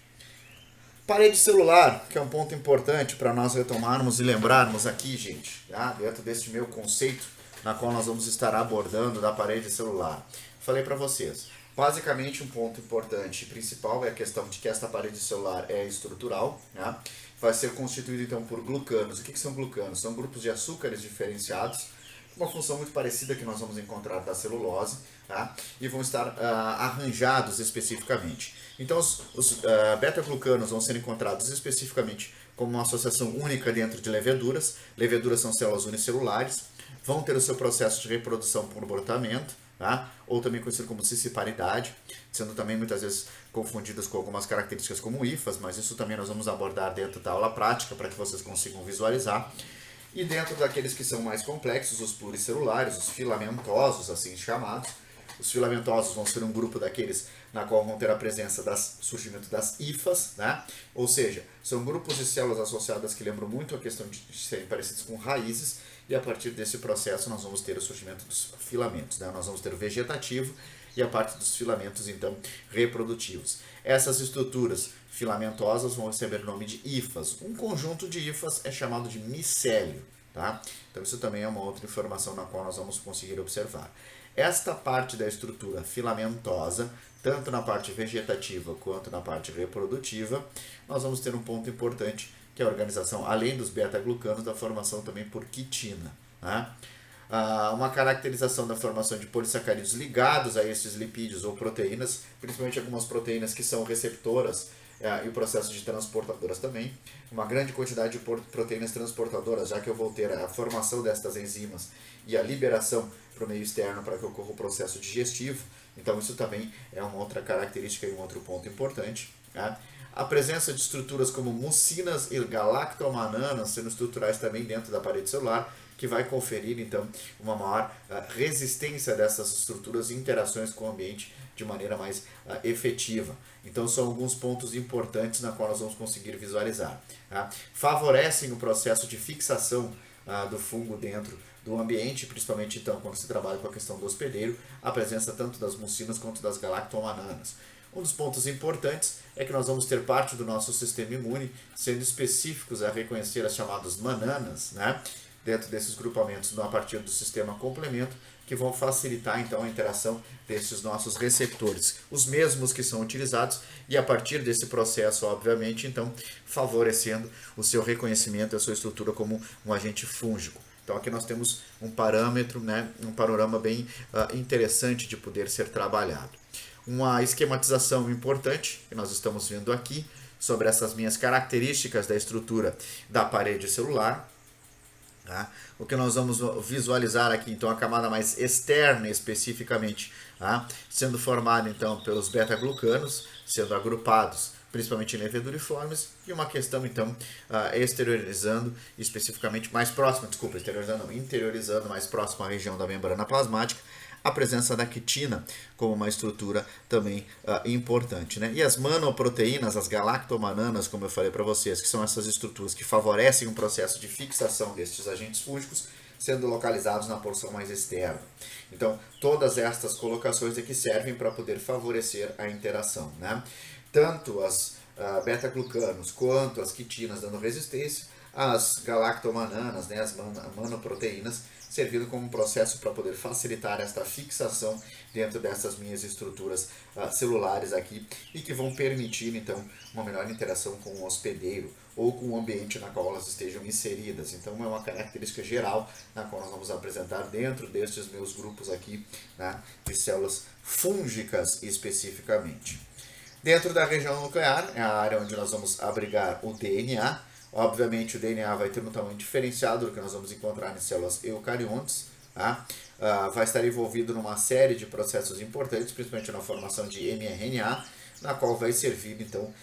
Parede celular, que é um ponto importante para nós retomarmos e lembrarmos aqui, gente, tá? Dentro deste meu conceito, na qual nós vamos estar abordando da parede celular. Falei para vocês, basicamente um ponto importante e principal é a questão de que esta parede celular é estrutural, né? Vai ser constituída então por glucanos. O que são glucanos? São grupos de açúcares diferenciados, uma função muito parecida que nós vamos encontrar da celulose, tá? E vão estar arranjados especificamente. Então, os beta-glucanos vão ser encontrados especificamente como uma associação única dentro de leveduras. Leveduras são células unicelulares, vão ter o seu processo de reprodução por brotamento, tá? Ou também conhecido como cissiparidade, sendo também muitas vezes confundidas com algumas características como hifas, mas isso também nós vamos abordar dentro da aula prática para que vocês consigam visualizar. E dentro daqueles que são mais complexos, os pluricelulares, os filamentosos, assim chamados. Os filamentosos vão ser um grupo daqueles na qual vão ter a presença do surgimento das hifas, né? Ou seja, são grupos de células associadas que lembram muito a questão de serem parecidos com raízes, e a partir desse processo nós vamos ter o surgimento dos filamentos, né? Nós vamos ter o vegetativo e a parte dos filamentos, então, reprodutivos. Essas estruturas filamentosas vão receber o nome de hifas. Um conjunto de hifas é chamado de micélio, tá? Então isso também é uma outra informação na qual nós vamos conseguir observar. Esta parte da estrutura filamentosa, tanto na parte vegetativa quanto na parte reprodutiva, nós vamos ter um ponto importante, que é a organização, além dos beta-glucanos, da formação também por quitina, né? Uma caracterização da formação de polissacarídeos ligados a esses lipídios ou proteínas, principalmente algumas proteínas que são receptoras e o processo de transportadoras também. Uma grande quantidade de proteínas transportadoras, já que eu vou ter a formação destas enzimas e a liberação para o meio externo para que ocorra o processo digestivo. Então isso também é uma outra característica e um outro ponto importante, tá? A presença de estruturas como mucinas e galactomananas sendo estruturais também dentro da parede celular, que vai conferir então uma maior resistência dessas estruturas e interações com o ambiente de maneira mais efetiva. Então são alguns pontos importantes na qual nós vamos conseguir visualizar, tá? Favorecem o processo de fixação do fungo dentro do ambiente, principalmente então quando se trabalha com a questão do hospedeiro, a presença tanto das mucinas quanto das galactomananas. Um dos pontos importantes é que nós vamos ter parte do nosso sistema imune sendo específicos a reconhecer as chamadas mananas, né? Dentro desses grupamentos a partir do sistema complemento, que vão facilitar então a interação desses nossos receptores, os mesmos que são utilizados, e a partir desse processo, obviamente, então, favorecendo o seu reconhecimento e a sua estrutura como um agente fúngico. Então aqui nós temos um parâmetro, né, um panorama bem interessante de poder ser trabalhado. Uma esquematização importante que nós estamos vendo aqui sobre essas minhas características da estrutura da parede celular. Tá? O que nós vamos visualizar aqui, então, a camada mais externa especificamente, tá? Sendo formada então pelos beta-glucanos, sendo agrupados principalmente em leveduriformes, e uma questão então exteriorizando especificamente mais próxima, interiorizando mais próxima à região da membrana plasmática, a presença da quitina como uma estrutura também importante, né? E as manoproteínas, as galactomananas, como eu falei para vocês, que são essas estruturas que favorecem um processo de fixação destes agentes fúngicos, sendo localizados na porção mais externa. Então, todas estas colocações aqui servem para poder favorecer a interação, né? Tanto as beta-glucanos quanto as quitinas dando resistência, as galactomananas, né, as manoproteínas, servindo como um processo para poder facilitar esta fixação dentro dessas minhas estruturas celulares aqui e que vão permitir, então, uma melhor interação com o hospedeiro ou com o ambiente na qual elas estejam inseridas. Então, é uma característica geral na qual nós vamos apresentar dentro destes meus grupos aqui, né, de células fúngicas especificamente. Dentro da região nuclear, é a área onde nós vamos abrigar o DNA. Obviamente o DNA vai ter um tamanho diferenciado do que nós vamos encontrar em células eucariontes. Tá? Vai estar envolvido numa série de processos importantes, principalmente na formação de mRNA, na qual vai servir, então,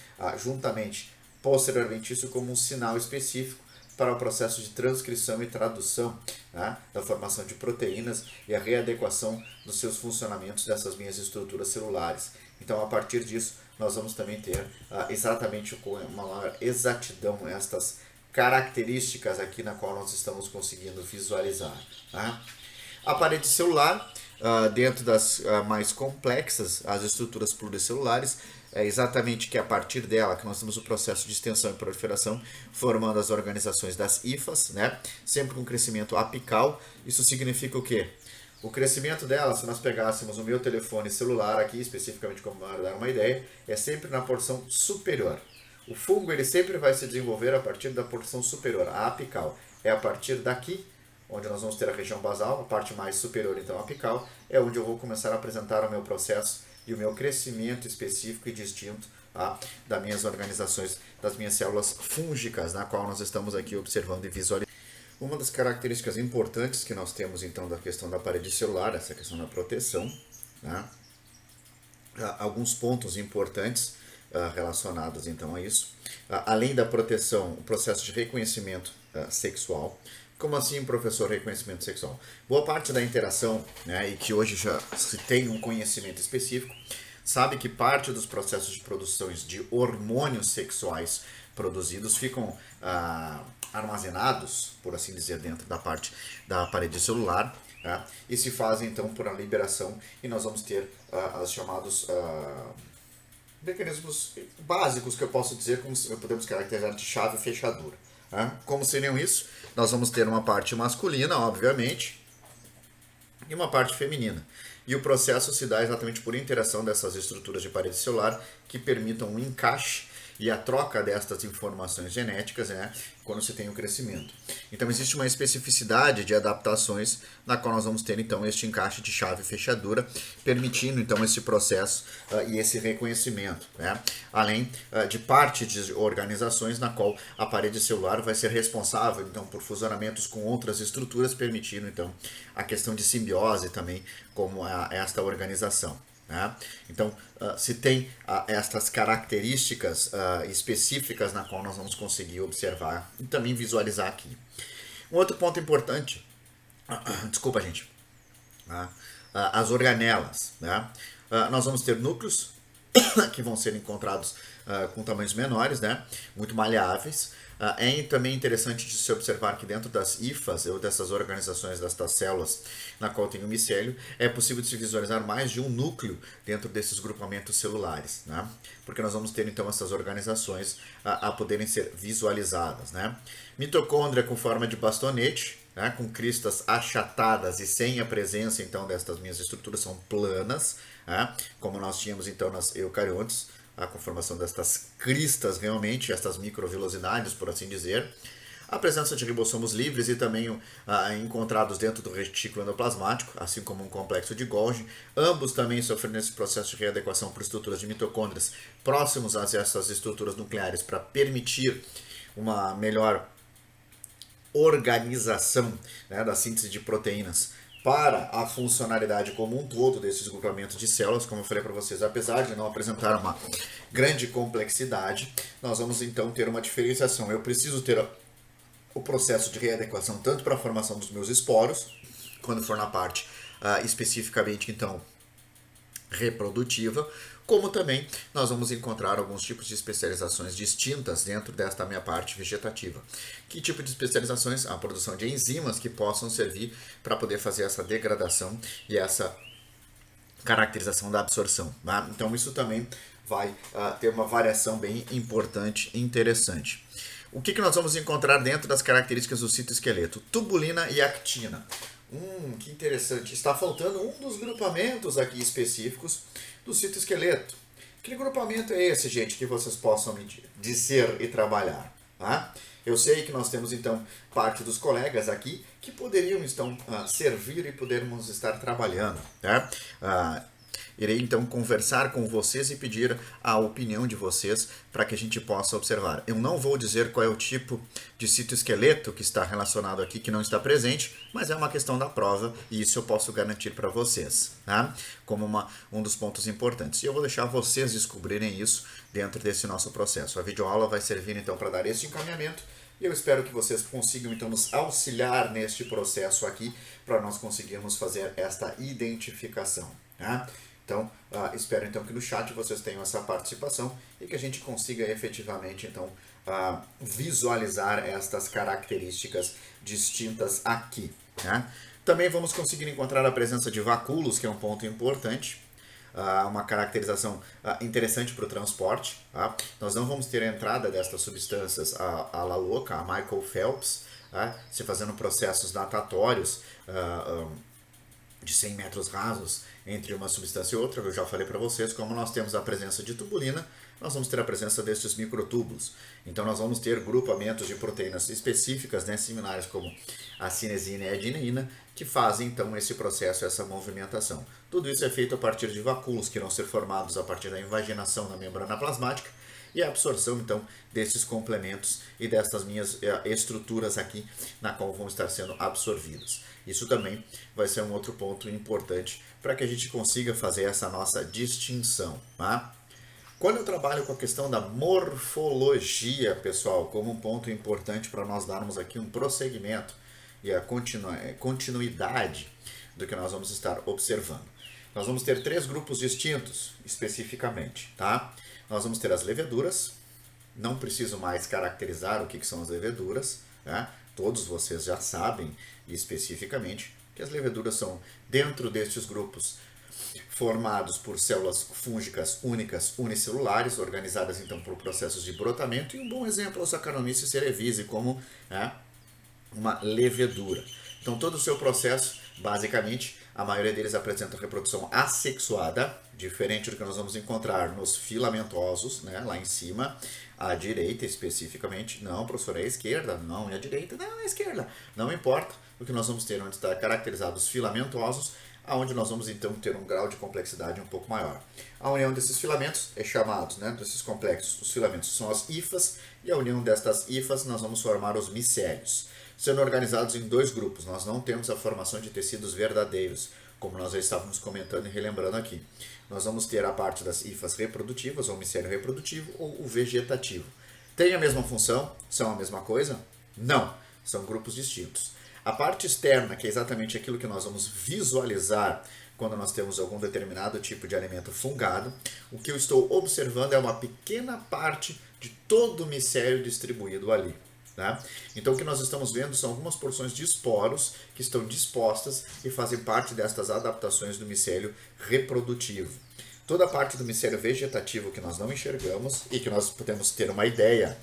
juntamente, posteriormente, isso como um sinal específico para o processo de transcrição e tradução, né, da formação de proteínas e a readequação dos seus funcionamentos dessas minhas estruturas celulares. Então, a partir disso, nós vamos também ter exatamente com uma maior exatidão estas características aqui na qual nós estamos conseguindo visualizar. Tá? A parede celular, dentro das mais complexas, as estruturas pluricelulares, é exatamente que a partir dela que nós temos o processo de extensão e proliferação, formando as organizações das hifas, né? Sempre com crescimento apical. Isso significa o quê? O crescimento dela, se nós pegássemos o meu telefone celular aqui, especificamente como para dar uma ideia, é sempre na porção superior. O fungo ele sempre vai se desenvolver a partir da porção superior, a apical. É a partir daqui, onde nós vamos ter a região basal, a parte mais superior, então apical, é onde eu vou começar a apresentar o meu processo e o meu crescimento específico e distinto, tá, das minhas organizações, das minhas células fúngicas, na qual nós estamos aqui observando e visualizando. Uma das características importantes que nós temos, então, da questão da parede celular, essa questão da proteção, né? Alguns pontos importantes relacionados, então, a isso. Além da proteção, o processo de reconhecimento sexual. Como assim, professor, reconhecimento sexual? Boa parte da interação, né, e que hoje já se tem um conhecimento específico, sabe que parte dos processos de produções de hormônios sexuais produzidos ficam armazenados, por assim dizer, dentro da parte da parede celular, tá? E se fazem então por a liberação, e nós vamos ter os chamados mecanismos básicos que eu posso dizer, como podemos caracterizar de chave e fechadura. Tá? Como seriam isso? Nós vamos ter uma parte masculina, obviamente, e uma parte feminina. E o processo se dá exatamente por interação dessas estruturas de parede celular que permitam um encaixe e a troca destas informações genéticas, né, quando se tem o crescimento. Então existe uma especificidade de adaptações na qual nós vamos ter então este encaixe de chave e fechadura, permitindo então esse processo e esse reconhecimento, né, além de parte de organizações na qual a parede celular vai ser responsável então por fusionamentos com outras estruturas, permitindo então a questão de simbiose também como esta organização. Né? Então, se tem estas características específicas na qual nós vamos conseguir observar e também visualizar aqui. Um outro ponto importante, desculpa gente, as organelas. Né? Nós vamos ter núcleos que vão ser encontrados com tamanhos menores, né? Muito maleáveis. É também interessante de se observar que dentro das hifas, ou dessas organizações destas células, na qual tem o micélio, é possível de se visualizar mais de um núcleo dentro desses grupamentos celulares, né? Porque nós vamos ter então essas organizações a poderem ser visualizadas, né? Mitocôndria com forma de bastonete, né? Com cristas achatadas e sem a presença então destas minhas estruturas, são planas, né? Como nós tínhamos então nas eucariontes, a conformação destas cristas realmente, estas microvilosidades, por assim dizer. a presença de ribossomos livres e também encontrados dentro do retículo endoplasmático, assim como um complexo de Golgi, ambos também sofrendo esse processo de readequação por estruturas de mitocôndrias próximos a essas estruturas nucleares para permitir uma melhor organização, né, da síntese de proteínas para a funcionalidade como um todo desses grupamentos de células. Como eu falei para vocês, apesar de não apresentar uma grande complexidade, nós vamos então ter uma diferenciação. Eu preciso ter o processo de readequação tanto para a formação dos meus esporos, quando for na parte especificamente então reprodutiva, como também nós vamos encontrar alguns tipos de especializações distintas dentro desta minha parte vegetativa. Que tipo de especializações? A produção de enzimas que possam servir para poder fazer essa degradação e essa caracterização da absorção. Tá? Então isso também vai ter uma variação bem importante e interessante. O que nós vamos encontrar dentro das características do citoesqueleto? Tubulina e actina. Que interessante. Está faltando um dos grupamentos aqui específicos do citoesqueleto. Que grupamento é esse, gente, que vocês possam me dizer e trabalhar? Tá? Eu sei que nós temos, então, parte dos colegas aqui que poderiam, então, servir e podermos estar trabalhando. Tá? Irei, então, conversar com vocês e pedir a opinião de vocês para que a gente possa observar. Eu não vou dizer qual é o tipo de citoesqueleto que está relacionado aqui, que não está presente, mas é uma questão da prova e isso eu posso garantir para vocês, tá? Como um dos pontos importantes. E eu vou deixar vocês descobrirem isso dentro desse nosso processo. A videoaula vai servir, então, para dar esse encaminhamento e eu espero que vocês consigam, então, nos auxiliar neste processo aqui para nós conseguirmos fazer esta identificação, tá? Então, espero então que no chat vocês tenham essa participação e que a gente consiga efetivamente então visualizar estas características distintas aqui. Né? Também vamos conseguir encontrar a presença de vacúolos, que é um ponto importante, uma caracterização interessante para o transporte. Tá? Nós não vamos ter a entrada destas substâncias à la louca, a Michael Phelps, se fazendo processos natatórios de 100 metros rasos entre uma substância e outra. Eu já falei para vocês, como nós temos a presença de tubulina, nós vamos ter a presença destes microtúbulos. Então nós vamos ter grupamentos de proteínas específicas, né, similares como a cinesina e a adenina, que fazem então esse processo, essa movimentação. Tudo isso é feito a partir de vacúolos que vão ser formados a partir da invaginação da membrana plasmática e a absorção então desses complementos e dessas minhas estruturas aqui na qual vão estar sendo absorvidas. Isso também vai ser um outro ponto importante para que a gente consiga fazer essa nossa distinção. Tá? Quando eu trabalho com a questão da morfologia, pessoal, como um ponto importante para nós darmos aqui um prosseguimento e a continuidade do que nós vamos estar observando. Nós vamos ter 3 grupos distintos, especificamente. Tá? Nós vamos ter as leveduras, não preciso mais caracterizar o que são as leveduras, né? Todos vocês já sabem especificamente que as leveduras são dentro destes grupos formados por células fúngicas únicas unicelulares, organizadas então por processos de brotamento, e um bom exemplo é o Saccharomyces cerevisiae como uma levedura. Então todo o seu processo, basicamente, a maioria deles apresenta reprodução assexuada, diferente do que nós vamos encontrar nos filamentosos, né, lá em cima, à direita especificamente. Não, professor, é a esquerda. Não, é a direita. Não, é a esquerda. Não importa. O que nós vamos ter onde está caracterizados os filamentosos, aonde nós vamos então ter um grau de complexidade um pouco maior. A união desses filamentos é chamado, né, desses complexos, os filamentos são as hifas, e a união destas hifas nós vamos formar os micélios, sendo organizados em 2 grupos. Nós não temos a formação de tecidos verdadeiros, como nós já estávamos comentando e relembrando aqui. Nós vamos ter a parte das hifas reprodutivas, ou micélio reprodutivo, ou o vegetativo. Tem a mesma função? São a mesma coisa? Não, são grupos distintos. A parte externa, que é exatamente aquilo que nós vamos visualizar quando nós temos algum determinado tipo de alimento fungado, o que eu estou observando é uma pequena parte de todo o micélio distribuído ali. Tá? Então o que nós estamos vendo são algumas porções de esporos que estão dispostas e fazem parte destas adaptações do micélio reprodutivo. Toda a parte do micélio vegetativo que nós não enxergamos e que nós podemos ter uma ideia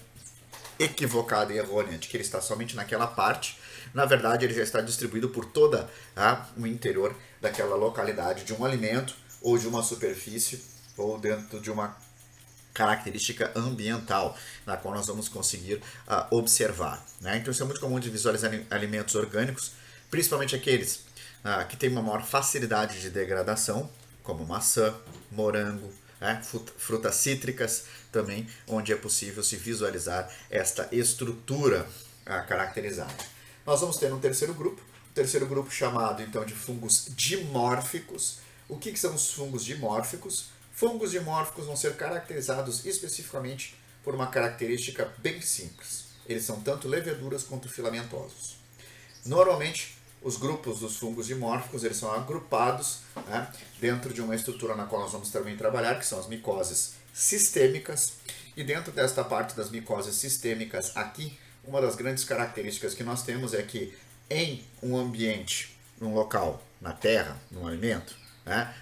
equivocada e errônea de que ele está somente naquela parte, na verdade ele já está distribuído por toda o interior daquela localidade de um alimento ou de uma superfície ou dentro de uma característica ambiental, na qual nós vamos conseguir observar. Né? Então isso é muito comum de visualizar alimentos orgânicos, principalmente aqueles que têm uma maior facilidade de degradação, como maçã, morango, frutas cítricas também, onde é possível se visualizar esta estrutura caracterizada. Nós vamos ter um terceiro grupo chamado então de fungos dimórficos. O que são os fungos dimórficos? Fungos dimórficos vão ser caracterizados especificamente por uma característica bem simples. Eles são tanto leveduras quanto filamentosos. Normalmente, os grupos dos fungos dimórficos eles são agrupados dentro de uma estrutura na qual nós vamos também trabalhar, que são as micoses sistêmicas. E dentro desta parte das micoses sistêmicas aqui, uma das grandes características que nós temos é que em um ambiente, num local, na terra, num alimento,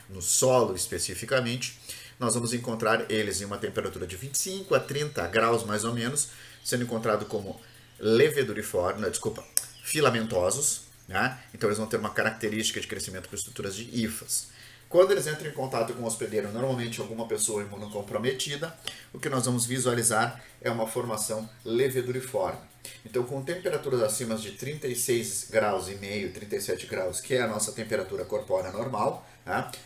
no solo especificamente, nós vamos encontrar eles em uma temperatura de 25 a 30 graus mais ou menos, sendo encontrado como filamentosos. Então eles vão ter uma característica de crescimento por estruturas de hifas. Quando eles entram em contato com o hospedeiro, normalmente alguma pessoa imunocomprometida, o que nós vamos visualizar é uma formação leveduriforme. Então, com temperaturas acima de 36 graus e meio, 37 graus, que é a nossa temperatura corpórea normal,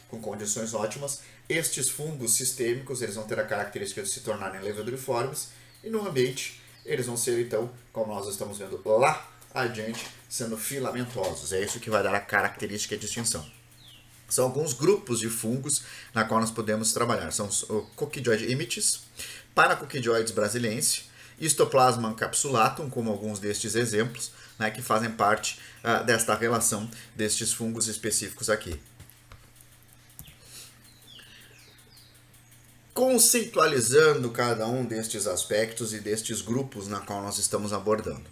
com condições ótimas, estes fungos sistêmicos eles vão ter a característica de se tornarem leveduriformes e no ambiente eles vão ser, então, como nós estamos vendo lá adiante, sendo filamentosos. É isso que vai dar a característica de distinção. São alguns grupos de fungos na qual nós podemos trabalhar. São os Coccidioides imitis, Paracoccidioides brasiliense, Histoplasma encapsulatum, como alguns destes exemplos, que fazem parte desta relação destes fungos específicos aqui. Conceitualizando cada um destes aspectos e destes grupos na qual nós estamos abordando.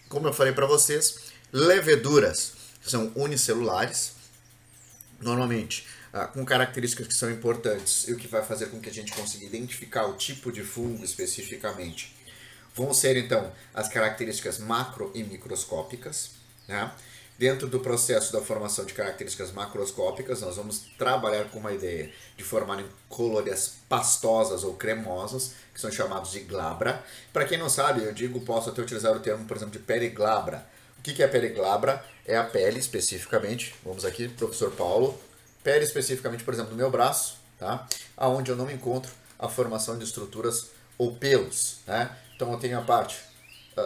Como eu falei para vocês, leveduras são unicelulares, normalmente com características que são importantes e o que vai fazer com que a gente consiga identificar o tipo de fungo especificamente. Vão ser então as características macro e microscópicas. Dentro do processo da formação de características macroscópicas, nós vamos trabalhar com uma ideia de formarem colônias pastosas ou cremosas, que são chamados de glabra. Para quem não sabe, posso até utilizar o termo, por exemplo, de pele glabra. O que é a pele glabra? É a pele especificamente, vamos aqui, professor Paulo, pele especificamente, por exemplo, do meu braço, onde eu não encontro a formação de estruturas ou pelos. Então eu tenho a parte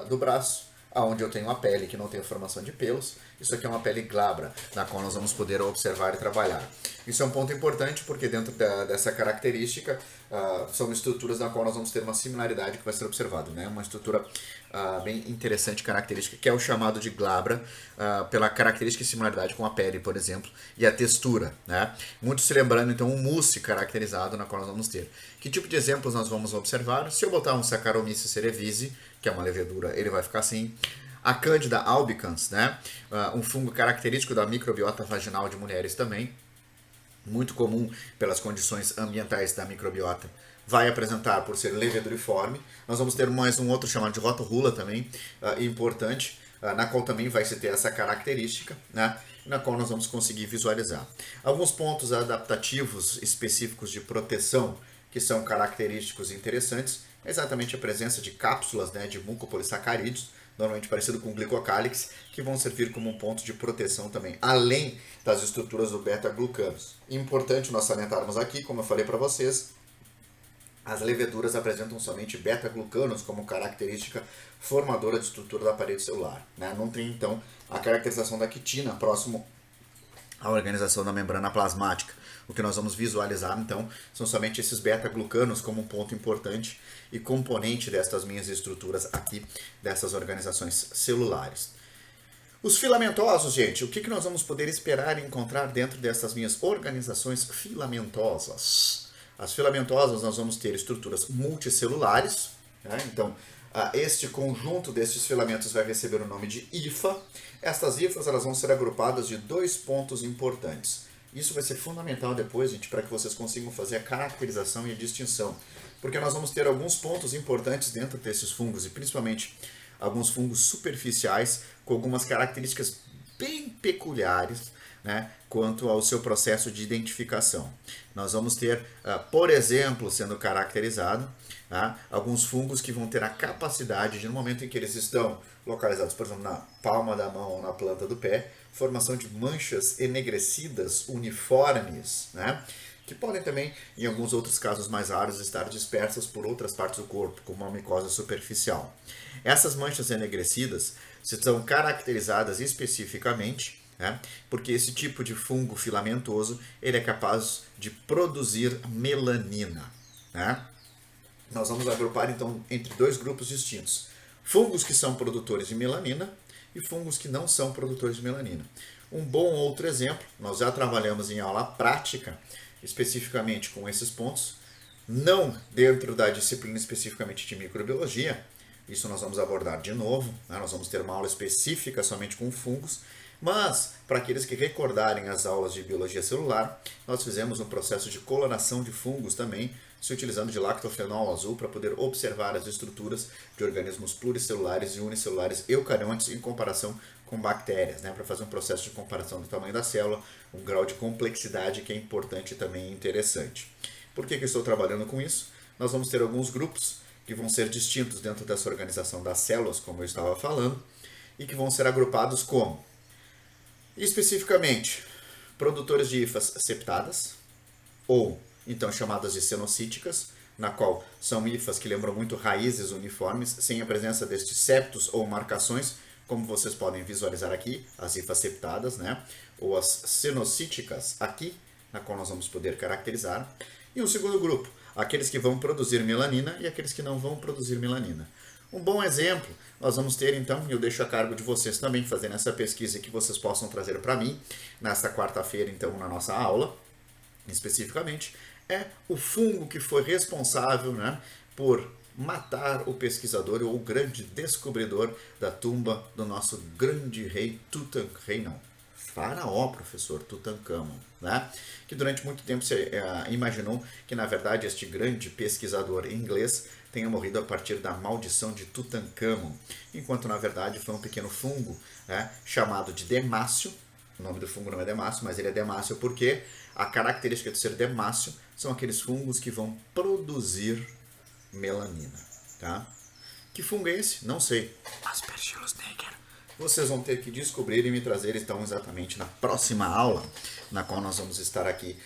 do braço, onde eu tenho a pele que não tem formação de pelos. Isso aqui é uma pele glabra, na qual nós vamos poder observar e trabalhar. Isso é um ponto importante porque dentro dessa característica são estruturas na qual nós vamos ter uma similaridade que vai ser observada. Uma estrutura bem interessante, característica, que é o chamado de glabra, pela característica e similaridade com a pele, por exemplo, e a textura. Muito se lembrando, então, um mousse caracterizado na qual nós vamos ter. Que tipo de exemplos nós vamos observar? Se eu botar um Saccharomyces cerevisiae, que é uma levedura, ele vai ficar assim. A Candida albicans, um fungo característico da microbiota vaginal de mulheres também, muito comum pelas condições ambientais da microbiota, vai apresentar por ser leveduriforme. Nós vamos ter mais um outro chamado de Rotorrula também, importante, na qual também vai se ter essa característica, na qual nós vamos conseguir visualizar. Alguns pontos adaptativos específicos de proteção que são característicos e interessantes, é exatamente a presença de cápsulas de mucopolissacarídeos, normalmente parecido com glicocálix, que vão servir como um ponto de proteção também, além das estruturas do beta-glucanos. Importante nós salientarmos aqui, como eu falei para vocês, as leveduras apresentam somente beta-glucanos como característica formadora de estrutura da parede celular. Não tem, então, a caracterização da quitina próximo à organização da membrana plasmática. O que nós vamos visualizar, então, são somente esses beta-glucanos como um ponto importante e componente destas minhas estruturas aqui, dessas organizações celulares. Os filamentosos, gente, o que nós vamos poder esperar e encontrar dentro dessas minhas organizações filamentosas? As filamentosas nós vamos ter estruturas multicelulares, então este conjunto destes filamentos vai receber o nome de hifa. Estas hifas elas vão ser agrupadas de dois pontos importantes. Isso vai ser fundamental depois, gente, para que vocês consigam fazer a caracterização e a distinção. Porque nós vamos ter alguns pontos importantes dentro desses fungos, e principalmente alguns fungos superficiais, com algumas características bem peculiares, né, quanto ao seu processo de identificação. Nós vamos ter, por exemplo, sendo caracterizado, alguns fungos que vão ter a capacidade de, no momento em que eles estão localizados, por exemplo, na palma da mão ou na planta do pé, formação de manchas enegrecidas uniformes, né, que podem também, em alguns outros casos mais raros, estar dispersas por outras partes do corpo, como uma micose superficial. Essas manchas enegrecidas são caracterizadas especificamente, né, porque esse tipo de fungo filamentoso ele é capaz de produzir melanina. Né? Nós vamos agrupar então entre dois grupos distintos: fungos que são produtores de melanina e fungos que não são produtores de melanina. Um bom outro exemplo, nós já trabalhamos em aula prática especificamente com esses pontos, não dentro da disciplina especificamente de microbiologia, isso nós vamos abordar de novo, né? Nós vamos ter uma aula específica somente com fungos, mas para aqueles que recordarem as aulas de biologia celular, nós fizemos um processo de coloração de fungos também, se utilizando de lactofenol azul para poder observar as estruturas de organismos pluricelulares e unicelulares eucariontes em comparação com bactérias, né, para fazer um processo de comparação do tamanho da célula, um grau de complexidade que é importante e também interessante. Por que eu estou trabalhando com isso? Nós vamos ter alguns grupos que vão ser distintos dentro dessa organização das células, como eu estava falando, e que vão ser agrupados como, especificamente, produtores de hifas septadas, ou então chamadas de cenocíticas, na qual são hifas que lembram muito raízes uniformes, sem a presença destes septos ou marcações, como vocês podem visualizar aqui, as hifas septadas, né? Ou as cenocíticas aqui, na qual nós vamos poder caracterizar. E um segundo grupo, aqueles que vão produzir melanina e aqueles que não vão produzir melanina. Um bom exemplo, nós vamos ter então, e eu deixo a cargo de vocês também fazendo essa pesquisa que vocês possam trazer para mim, nesta quarta-feira então na nossa aula, especificamente, é o fungo que foi responsável, né, por matar o pesquisador ou o grande descobridor da tumba do nosso grande rei faraó, professor Tutankhamon, né? Que durante muito tempo se imaginou que na verdade este grande pesquisador inglês tenha morrido a partir da maldição de Tutankhamon, enquanto na verdade foi um pequeno fungo, né, chamado de Demácio. O nome do fungo não é Demácio, mas ele é Demácio porque a característica de ser Demácio são aqueles fungos que vão produzir melanina, tá? Que fungo é esse? Não sei. Aspergillus niger. Vocês vão ter que descobrir e me trazer então exatamente na próxima aula, na qual nós vamos estar aqui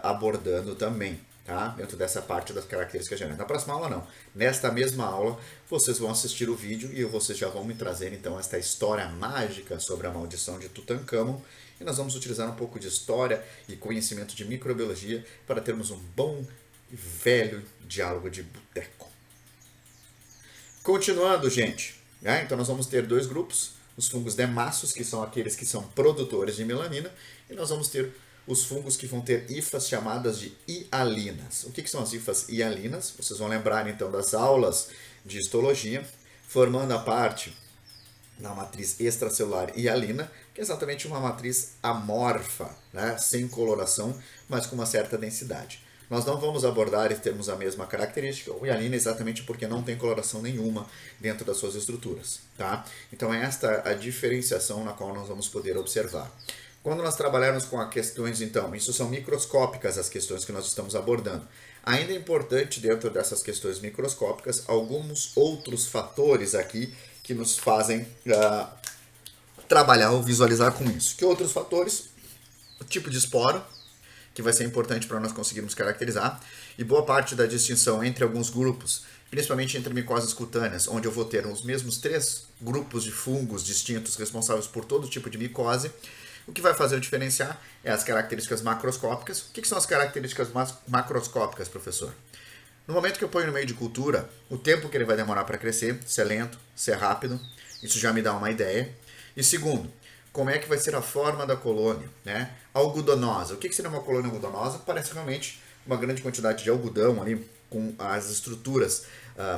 abordando também, tá? Dentro dessa parte das características genéticas. Na próxima aula não. Nesta mesma aula vocês vão assistir o vídeo e vocês já vão me trazer então esta história mágica sobre a maldição de Tutankhamon. E nós vamos utilizar um pouco de história e conhecimento de microbiologia para termos um bom e velho diálogo de boteco. Continuando, gente, né? Então nós vamos ter dois grupos, os fungos demáceos, que são aqueles que são produtores de melanina, e nós vamos ter os fungos que vão ter hifas chamadas de hialinas. O que são as hifas hialinas? Vocês vão lembrar então das aulas de histologia, formando a parte da matriz extracelular hialina, que é exatamente uma matriz amorfa, né? Sem coloração, mas com uma certa densidade. Nós não vamos abordar e termos a mesma característica, o hialina, exatamente porque não tem coloração nenhuma dentro das suas estruturas, tá? Então é esta a diferenciação na qual nós vamos poder observar. Quando nós trabalharmos com as questões, então, isso são microscópicas as questões que nós estamos abordando. Ainda é importante, dentro dessas questões microscópicas, alguns outros fatores aqui que nos fazem trabalhar ou visualizar com isso. Que outros fatores? O tipo de esporo, que vai ser importante para nós conseguirmos caracterizar, e boa parte da distinção entre alguns grupos, principalmente entre micoses cutâneas, onde eu vou ter os mesmos 3 grupos de fungos distintos responsáveis por todo tipo de micose. O que vai fazer diferenciar é as características macroscópicas. O que são as características macroscópicas, professor? No momento que eu ponho no meio de cultura, o tempo que ele vai demorar para crescer, se é lento, se é rápido, isso já me dá uma ideia. E segundo, como é que vai ser a forma da colônia, né? Algodonosa. O que seria uma colônia algodonosa? Parece realmente uma grande quantidade de algodão ali, com as estruturas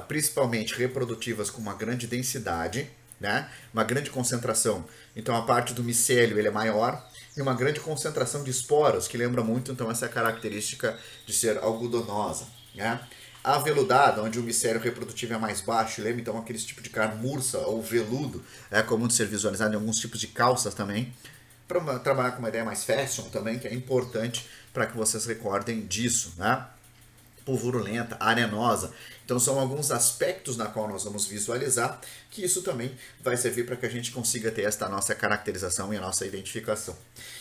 principalmente reprodutivas com uma grande densidade, né? Uma grande concentração. Então a parte do micélio ele é maior e uma grande concentração de esporos, que lembra muito então essa característica de ser algodonosa, né? Aveludada, onde o micélio reprodutivo é mais baixo, lembra então aquele tipo de carne mursa ou veludo, é comum de ser visualizado em alguns tipos de calças também. para trabalhar com uma ideia mais fashion também, que é importante para que vocês recordem disso, né? Pulvurulenta, arenosa. Então são alguns aspectos na qual nós vamos visualizar, que isso também vai servir para que a gente consiga ter esta nossa caracterização e a nossa identificação.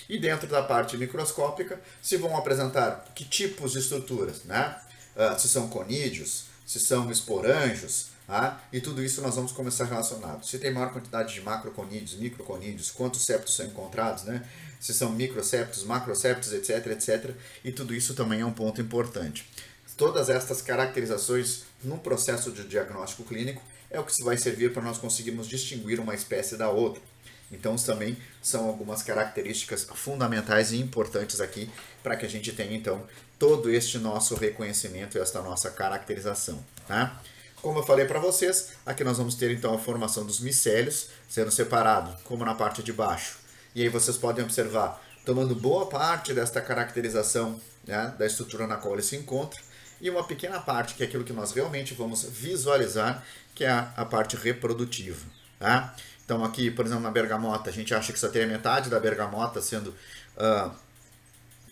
E dentro da parte microscópica se vão apresentar que tipos de estruturas, né? Se são conídeos, se são esporângios, e tudo isso nós vamos começar relacionado. Se tem maior quantidade de macroconídeos, microconídeos, quantos septos são encontrados, né? Se são microseptos, macroseptos, etc, etc. E tudo isso também é um ponto importante. Todas estas caracterizações num processo de diagnóstico clínico é o que vai servir para nós conseguirmos distinguir uma espécie da outra. Então, também são algumas características fundamentais e importantes aqui para que a gente tenha, então, todo este nosso reconhecimento e esta nossa caracterização, tá? Como eu falei para vocês, aqui nós vamos ter, então, a formação dos micélios sendo separado, como na parte de baixo. E aí vocês podem observar, tomando boa parte desta caracterização, né, da estrutura na qual ele se encontra, e uma pequena parte, que é aquilo que nós realmente vamos visualizar, que é a parte reprodutiva. Tá? Então aqui, por exemplo, na bergamota, a gente acha que só tem a metade da bergamota sendo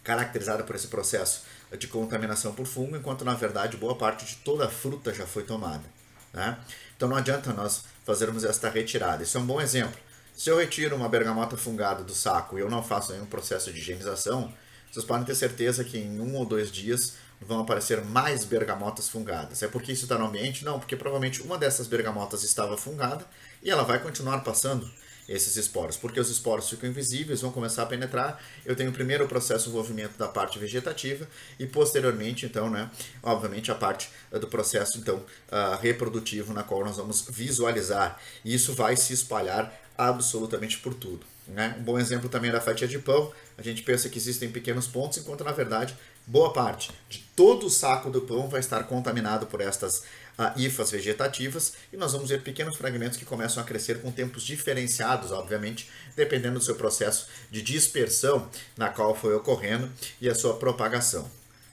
caracterizada por esse processo de contaminação por fungo, enquanto na verdade boa parte de toda a fruta já foi tomada. Tá? Então não adianta nós fazermos esta retirada. Isso é um bom exemplo. Se eu retiro uma bergamota fungada do saco e eu não faço nenhum processo de higienização, vocês podem ter certeza que em 1 ou 2 dias vão aparecer mais bergamotas fungadas. É porque isso está no ambiente? Não, porque provavelmente uma dessas bergamotas estava fungada e ela vai continuar passando esses esporos, porque os esporos ficam invisíveis, vão começar a penetrar. Eu tenho primeiro o processo de envolvimento da parte vegetativa e posteriormente, então, né, obviamente a parte do processo, então, reprodutivo, na qual nós vamos visualizar. E isso vai se espalhar absolutamente por tudo. Né? Um bom exemplo também é da fatia de pão. A gente pensa que existem pequenos pontos, enquanto na verdade boa parte de todo o saco do pão vai estar contaminado por estas hifas vegetativas, e nós vamos ver pequenos fragmentos que começam a crescer com tempos diferenciados, obviamente, dependendo do seu processo de dispersão na qual foi ocorrendo e a sua propagação.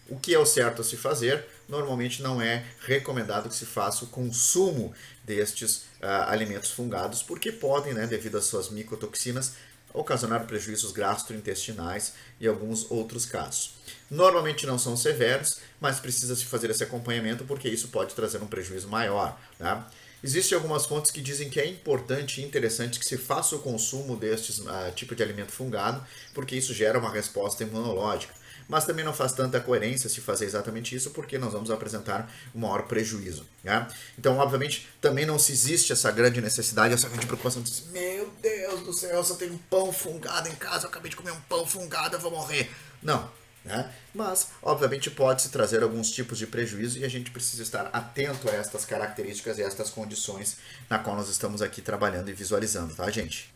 O que é o certo a se fazer? Normalmente não é recomendado que se faça o consumo destes alimentos fungados, porque podem, né, devido às suas micotoxinas, ocasionar prejuízos gastrointestinais e alguns outros casos. Normalmente não são severos, mas precisa-se fazer esse acompanhamento porque isso pode trazer um prejuízo maior. Tá? Existem algumas fontes que dizem que é importante e interessante que se faça o consumo destes tipo de alimento fungado, porque isso gera uma resposta imunológica. Mas também não faz tanta coerência se fazer exatamente isso, porque nós vamos apresentar um maior prejuízo. Né? Então, obviamente, também não se existe essa grande necessidade, essa grande preocupação de dizer, meu Deus do céu, eu só tenho um pão fungado em casa, eu acabei de comer um pão fungado, eu vou morrer. Não. Né? Mas, obviamente, pode-se trazer alguns tipos de prejuízo e a gente precisa estar atento a estas características e a estas condições na qual nós estamos aqui trabalhando e visualizando, tá, gente?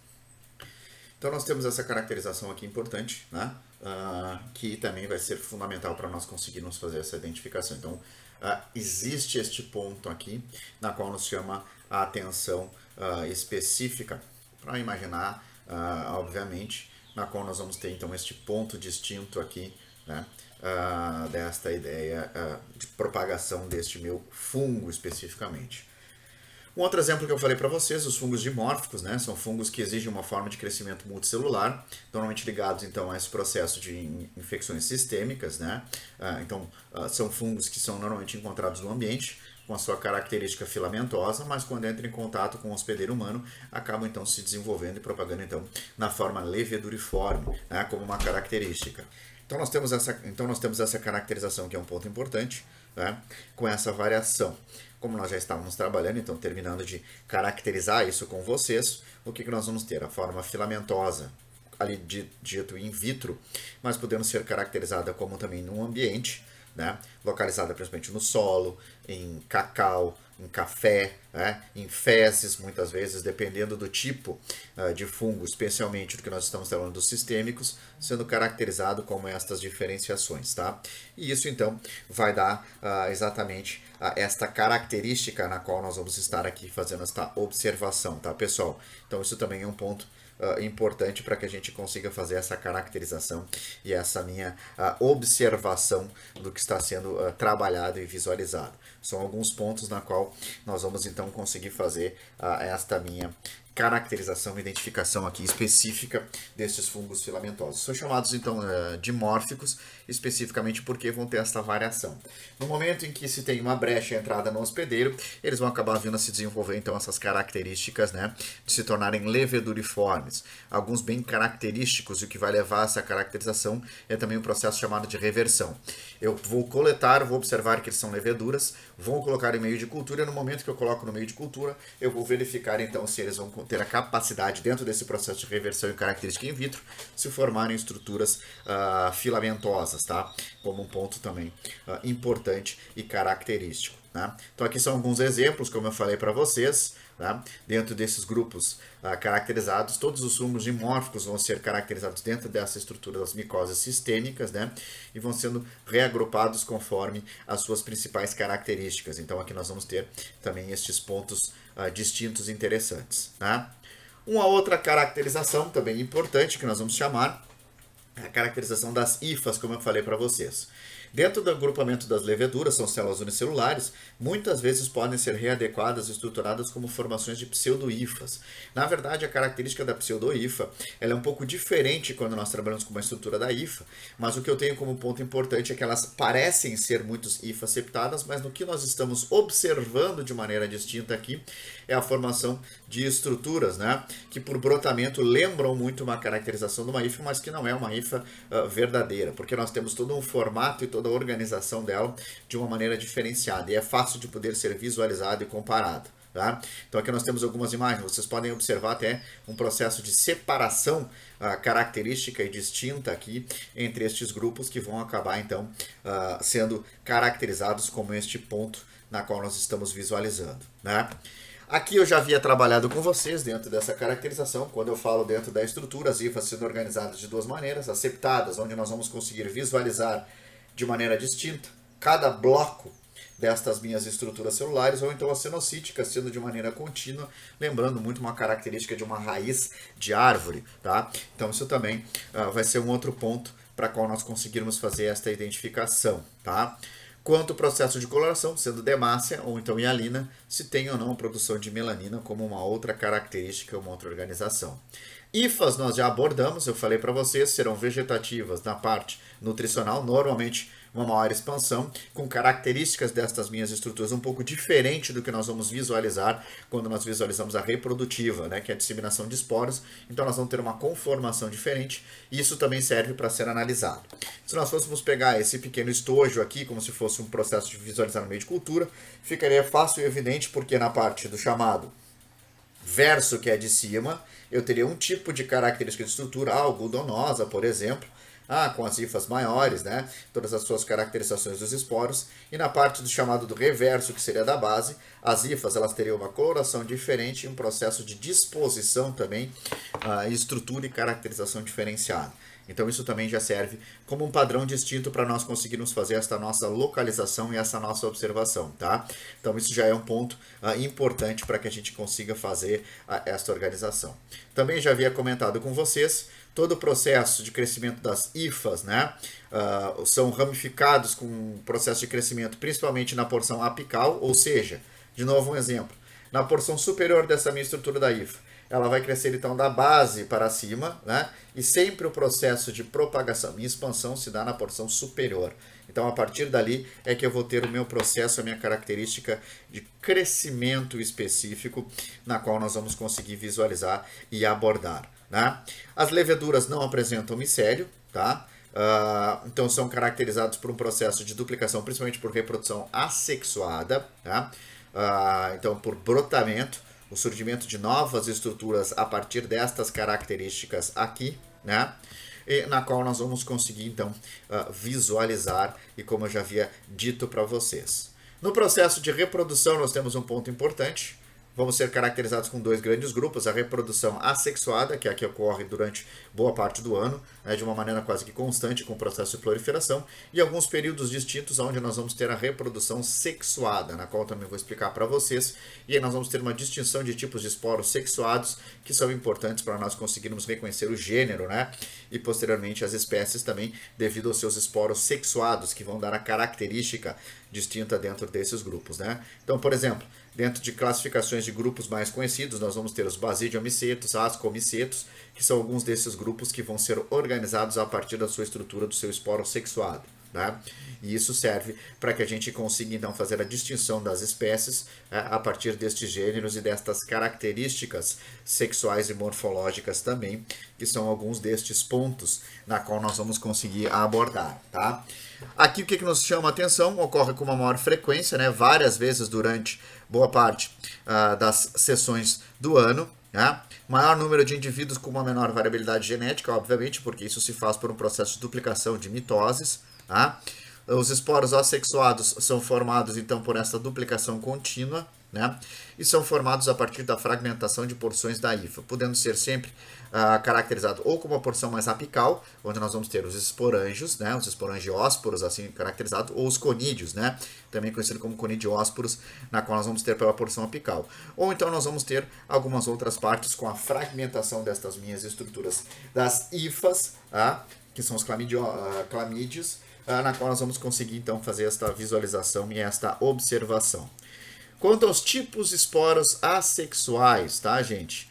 Então nós temos essa caracterização aqui importante, né? Que também vai ser fundamental para nós conseguirmos fazer essa identificação. Então existe este ponto aqui, na qual nos chama a atenção específica, para imaginar, obviamente, na qual nós vamos ter então este ponto distinto aqui, né? Desta ideia de propagação deste meu fungo especificamente. Um outro exemplo que eu falei para vocês, os fungos dimórficos, né? São fungos que exigem uma forma de crescimento multicelular, normalmente ligados então a esse processo de infecções sistêmicas, né? Então, são fungos que são normalmente encontrados no ambiente, com a sua característica filamentosa, mas quando entram em contato com o hospedeiro humano, acabam então se desenvolvendo e propagando então na forma leveduriforme, né? Como uma característica. Então nós temos essa caracterização que é um ponto importante, né? Com essa variação. Como nós já estávamos trabalhando, então terminando de caracterizar isso com vocês, o que nós vamos ter? A forma filamentosa, ali dito in vitro, mas podendo ser caracterizada como também no ambiente, né? Localizada principalmente no solo, em cacau, em café, né? Em fezes, muitas vezes, dependendo do tipo de fungo, especialmente do que nós estamos falando dos sistêmicos, sendo caracterizado como estas diferenciações. Tá? E isso, então, vai dar exatamente esta característica na qual nós vamos estar aqui fazendo esta observação, tá, pessoal? Então, isso também é um ponto importante para que a gente consiga fazer essa caracterização e essa minha observação do que está sendo trabalhado e visualizado. São alguns pontos na qual nós vamos então conseguir fazer esta minha caracterização e identificação aqui específica destes fungos filamentosos. São chamados então dimórficos, especificamente porque vão ter essa variação. No momento em que se tem uma brecha entrada no hospedeiro, eles vão acabar vindo a se desenvolver então essas características, né, de se tornarem leveduriformes. Alguns bem característicos, e o que vai levar a essa caracterização é também um processo chamado de reversão. Eu vou coletar, vou observar que eles são leveduras, vou colocar em meio de cultura, e no momento que eu coloco no meio de cultura, eu vou verificar então se eles vão ter a capacidade, dentro desse processo de reversão e característica in vitro, se formarem estruturas filamentosas, tá? Como um ponto também importante e característico. Né? Então aqui são alguns exemplos, como eu falei para vocês, tá? Dentro desses grupos caracterizados, todos os fungos dimórficos vão ser caracterizados dentro dessa estrutura das micoses sistêmicas, né? E vão sendo reagrupados conforme as suas principais características. Então aqui nós vamos ter também estes pontos distintos e interessantes. Tá? Uma outra caracterização também importante que nós vamos chamar é a caracterização das hifas, como eu falei para vocês. Dentro do agrupamento das leveduras, são células unicelulares, muitas vezes podem ser readequadas e estruturadas como formações de pseudo-hifas. Na verdade, a característica da pseudo-hifa ela é um pouco diferente quando nós trabalhamos com uma estrutura da hifa, mas o que eu tenho como ponto importante é que elas parecem ser muitas hifas septadas, mas no que nós estamos observando de maneira distinta aqui é a formação de estruturas, né, que por brotamento lembram muito uma caracterização de uma hifa, mas que não é uma hifa verdadeira, porque nós temos todo um formato e toda a organização dela de uma maneira diferenciada, e é fácil de poder ser visualizado e comparado. Tá? Então aqui nós temos algumas imagens, vocês podem observar até um processo de separação característica e distinta aqui entre estes grupos que vão acabar então sendo caracterizados como este ponto na qual nós estamos visualizando. Né? Aqui eu já havia trabalhado com vocês dentro dessa caracterização, quando eu falo dentro da estrutura, as hifas sendo organizadas de duas maneiras, as septadas, onde nós vamos conseguir visualizar de maneira distinta cada bloco destas minhas estruturas celulares, ou então as cenocíticas sendo de maneira contínua, lembrando muito uma característica de uma raiz de árvore. Tá? Então isso também vai ser um outro ponto para qual nós conseguirmos fazer esta identificação. Tá? Quanto ao processo de coloração, sendo demácia ou então hialina, se tem ou não a produção de melanina como uma outra característica, uma outra organização. Hifas nós já abordamos, eu falei para vocês, serão vegetativas na parte nutricional, normalmente uma maior expansão, com características destas minhas estruturas um pouco diferente do que nós vamos visualizar quando nós visualizamos a reprodutiva, né, que é a disseminação de esporos. Então nós vamos ter uma conformação diferente e isso também serve para ser analisado. Se nós fôssemos pegar esse pequeno estojo aqui, como se fosse um processo de visualizar no meio de cultura, ficaria fácil e evidente porque na parte do chamado verso, que é de cima, eu teria um tipo de característica de estrutura algodonosa, por exemplo, com as hifas maiores, né? Todas as suas caracterizações dos esporos. E na parte do chamado do reverso, que seria da base, as hifas elas teriam uma coloração diferente e um processo de disposição também, estrutura e caracterização diferenciada. Então isso também já serve como um padrão distinto para nós conseguirmos fazer esta nossa localização e essa nossa observação, tá? Então isso já é um ponto importante para que a gente consiga fazer esta organização. Também já havia comentado com vocês todo o processo de crescimento das hifas, né? São ramificados com um processo de crescimento principalmente na porção apical, ou seja, de novo um exemplo, na porção superior dessa minha estrutura da hifa, ela vai crescer então da base para cima, né? E sempre o processo de propagação e expansão se dá na porção superior. Então, a partir dali é que eu vou ter o meu processo, a minha característica de crescimento específico, na qual nós vamos conseguir visualizar e abordar. Né? As leveduras não apresentam micélio, tá? Então são caracterizados por um processo de duplicação, principalmente por reprodução assexuada, tá? Então por brotamento, o surgimento de novas estruturas a partir destas características aqui, né? E na qual nós vamos conseguir então visualizar, e como eu já havia dito para vocês. No processo de reprodução nós temos um ponto importante. Vamos ser caracterizados com dois grandes grupos, a reprodução assexuada, que é a que ocorre durante boa parte do ano, né, de uma maneira quase que constante com o processo de proliferação, e alguns períodos distintos onde nós vamos ter a reprodução sexuada, na qual também vou explicar para vocês, e aí nós vamos ter uma distinção de tipos de esporos sexuados, que são importantes para nós conseguirmos reconhecer o gênero, né, e posteriormente as espécies também, devido aos seus esporos sexuados, que vão dar a característica distinta dentro desses grupos, né? Então, por exemplo, dentro de classificações de grupos mais conhecidos, nós vamos ter os basidiomicetos, ascomicetos, que são alguns desses grupos que vão ser organizados a partir da sua estrutura do seu esporo sexuado, né? E isso serve para que a gente consiga então fazer a distinção das espécies a partir destes gêneros e destas características sexuais e morfológicas também, que são alguns destes pontos na qual nós vamos conseguir abordar, tá? Aqui o que nos chama a atenção, ocorre com uma maior frequência, né, várias vezes durante boa parte das sessões do ano, né? Maior número de indivíduos com uma menor variabilidade genética, obviamente, porque isso se faz por um processo de duplicação de mitoses, tá? Os esporos assexuados são formados, então, por essa duplicação contínua, né? E são formados a partir da fragmentação de porções da hifa, podendo ser sempre caracterizado ou como uma porção mais apical, onde nós vamos ter os esporângios, né? Os esporangiósporos, assim caracterizados, ou os conídeos, né? Também conhecido como conidiósporos, na qual nós vamos ter pela porção apical. Ou então nós vamos ter algumas outras partes com a fragmentação destas minhas estruturas das hifas, tá? Que são os clamídeos, na qual nós vamos conseguir então fazer esta visualização e esta observação. Quanto aos tipos esporos assexuais, tá, gente?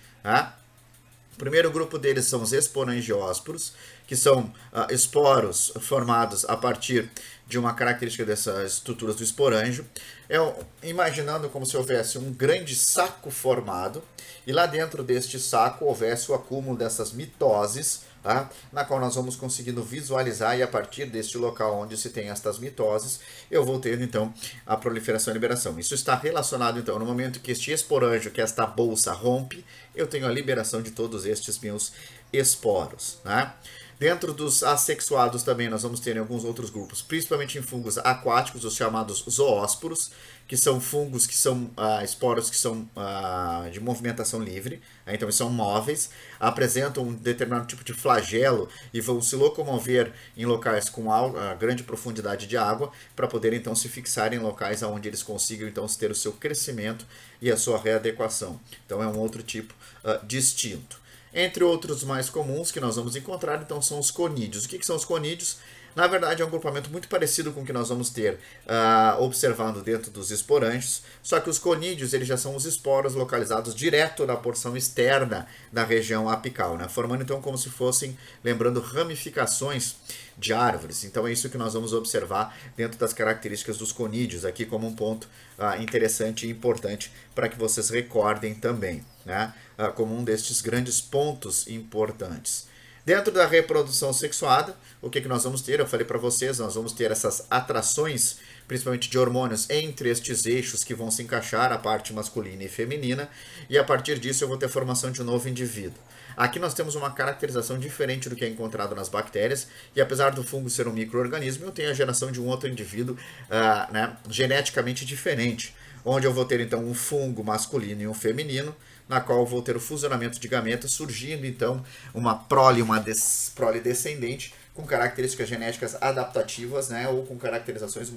O primeiro grupo deles são os esporangiósporos, que são esporos formados a partir de uma característica dessas estruturas do esporângio. Imaginando como se houvesse um grande saco formado, e lá dentro deste saco houvesse o acúmulo dessas mitoses, tá? Na qual nós vamos conseguindo visualizar, e a partir deste local onde se tem estas mitoses, eu vou ter então a proliferação e liberação. Isso está relacionado então no momento que este esporângio, que esta bolsa rompe, eu tenho a liberação de todos estes meus esporos, né? Dentro dos assexuados também nós vamos ter alguns outros grupos, principalmente em fungos aquáticos, os chamados zoósporos, que são fungos que são esporos que são de movimentação livre, então eles são móveis, apresentam um determinado tipo de flagelo e vão se locomover em locais com grande profundidade de água para poder então se fixar em locais onde eles consigam então ter o seu crescimento e a sua readequação. Então é um outro tipo distinto. Entre outros mais comuns que nós vamos encontrar, então, são os conídeos. O que são os conídeos? Na verdade, é um agrupamento muito parecido com o que nós vamos ter observando dentro dos esporângios, só que os conídeos eles já são os esporos localizados direto na porção externa da região apical, né? Formando então como se fossem, lembrando, ramificações de árvores. Então é isso que nós vamos observar dentro das características dos conídeos, aqui como um ponto interessante e importante para que vocês recordem também, né? Como um destes grandes pontos importantes. Dentro da reprodução sexuada, o que nós vamos ter? Eu falei para vocês, nós vamos ter essas atrações, principalmente de hormônios, entre estes eixos que vão se encaixar, a parte masculina e feminina, e a partir disso eu vou ter a formação de um novo indivíduo. Aqui nós temos uma caracterização diferente do que é encontrado nas bactérias, e apesar do fungo ser um micro-organismo, eu tenho a geração de um outro indivíduo geneticamente diferente, onde eu vou ter então um fungo masculino e um feminino, na qual eu vou ter o fusionamento de gametas, surgindo então uma prole descendente com características genéticas adaptativas, né, ou com caracterizações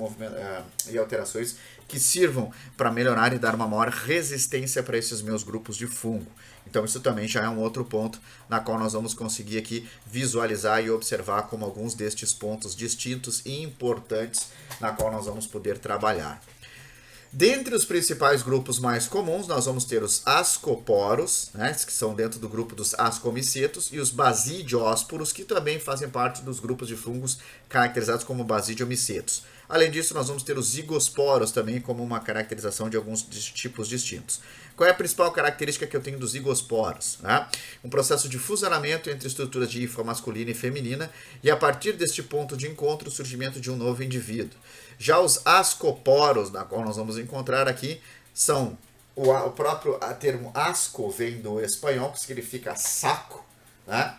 e alterações que sirvam para melhorar e dar uma maior resistência para esses meus grupos de fungo. Então isso também já é um outro ponto na qual nós vamos conseguir aqui visualizar e observar como alguns destes pontos distintos e importantes na qual nós vamos poder trabalhar. Dentre os principais grupos mais comuns, nós vamos ter os ascoporos, né, que são dentro do grupo dos ascomicetos, e os basidiósporos, que também fazem parte dos grupos de fungos caracterizados como basidiomicetos. Além disso, nós vamos ter os zigosporos também como uma caracterização de alguns tipos distintos. Qual é a principal característica que eu tenho dos zigosporos? Né? Um processo de fusionamento entre estruturas de hifa masculina e feminina, e a partir deste ponto de encontro, o surgimento de um novo indivíduo. Já os ascoporos, na qual nós vamos encontrar aqui, são o próprio termo asco vem do espanhol, que significa saco, né?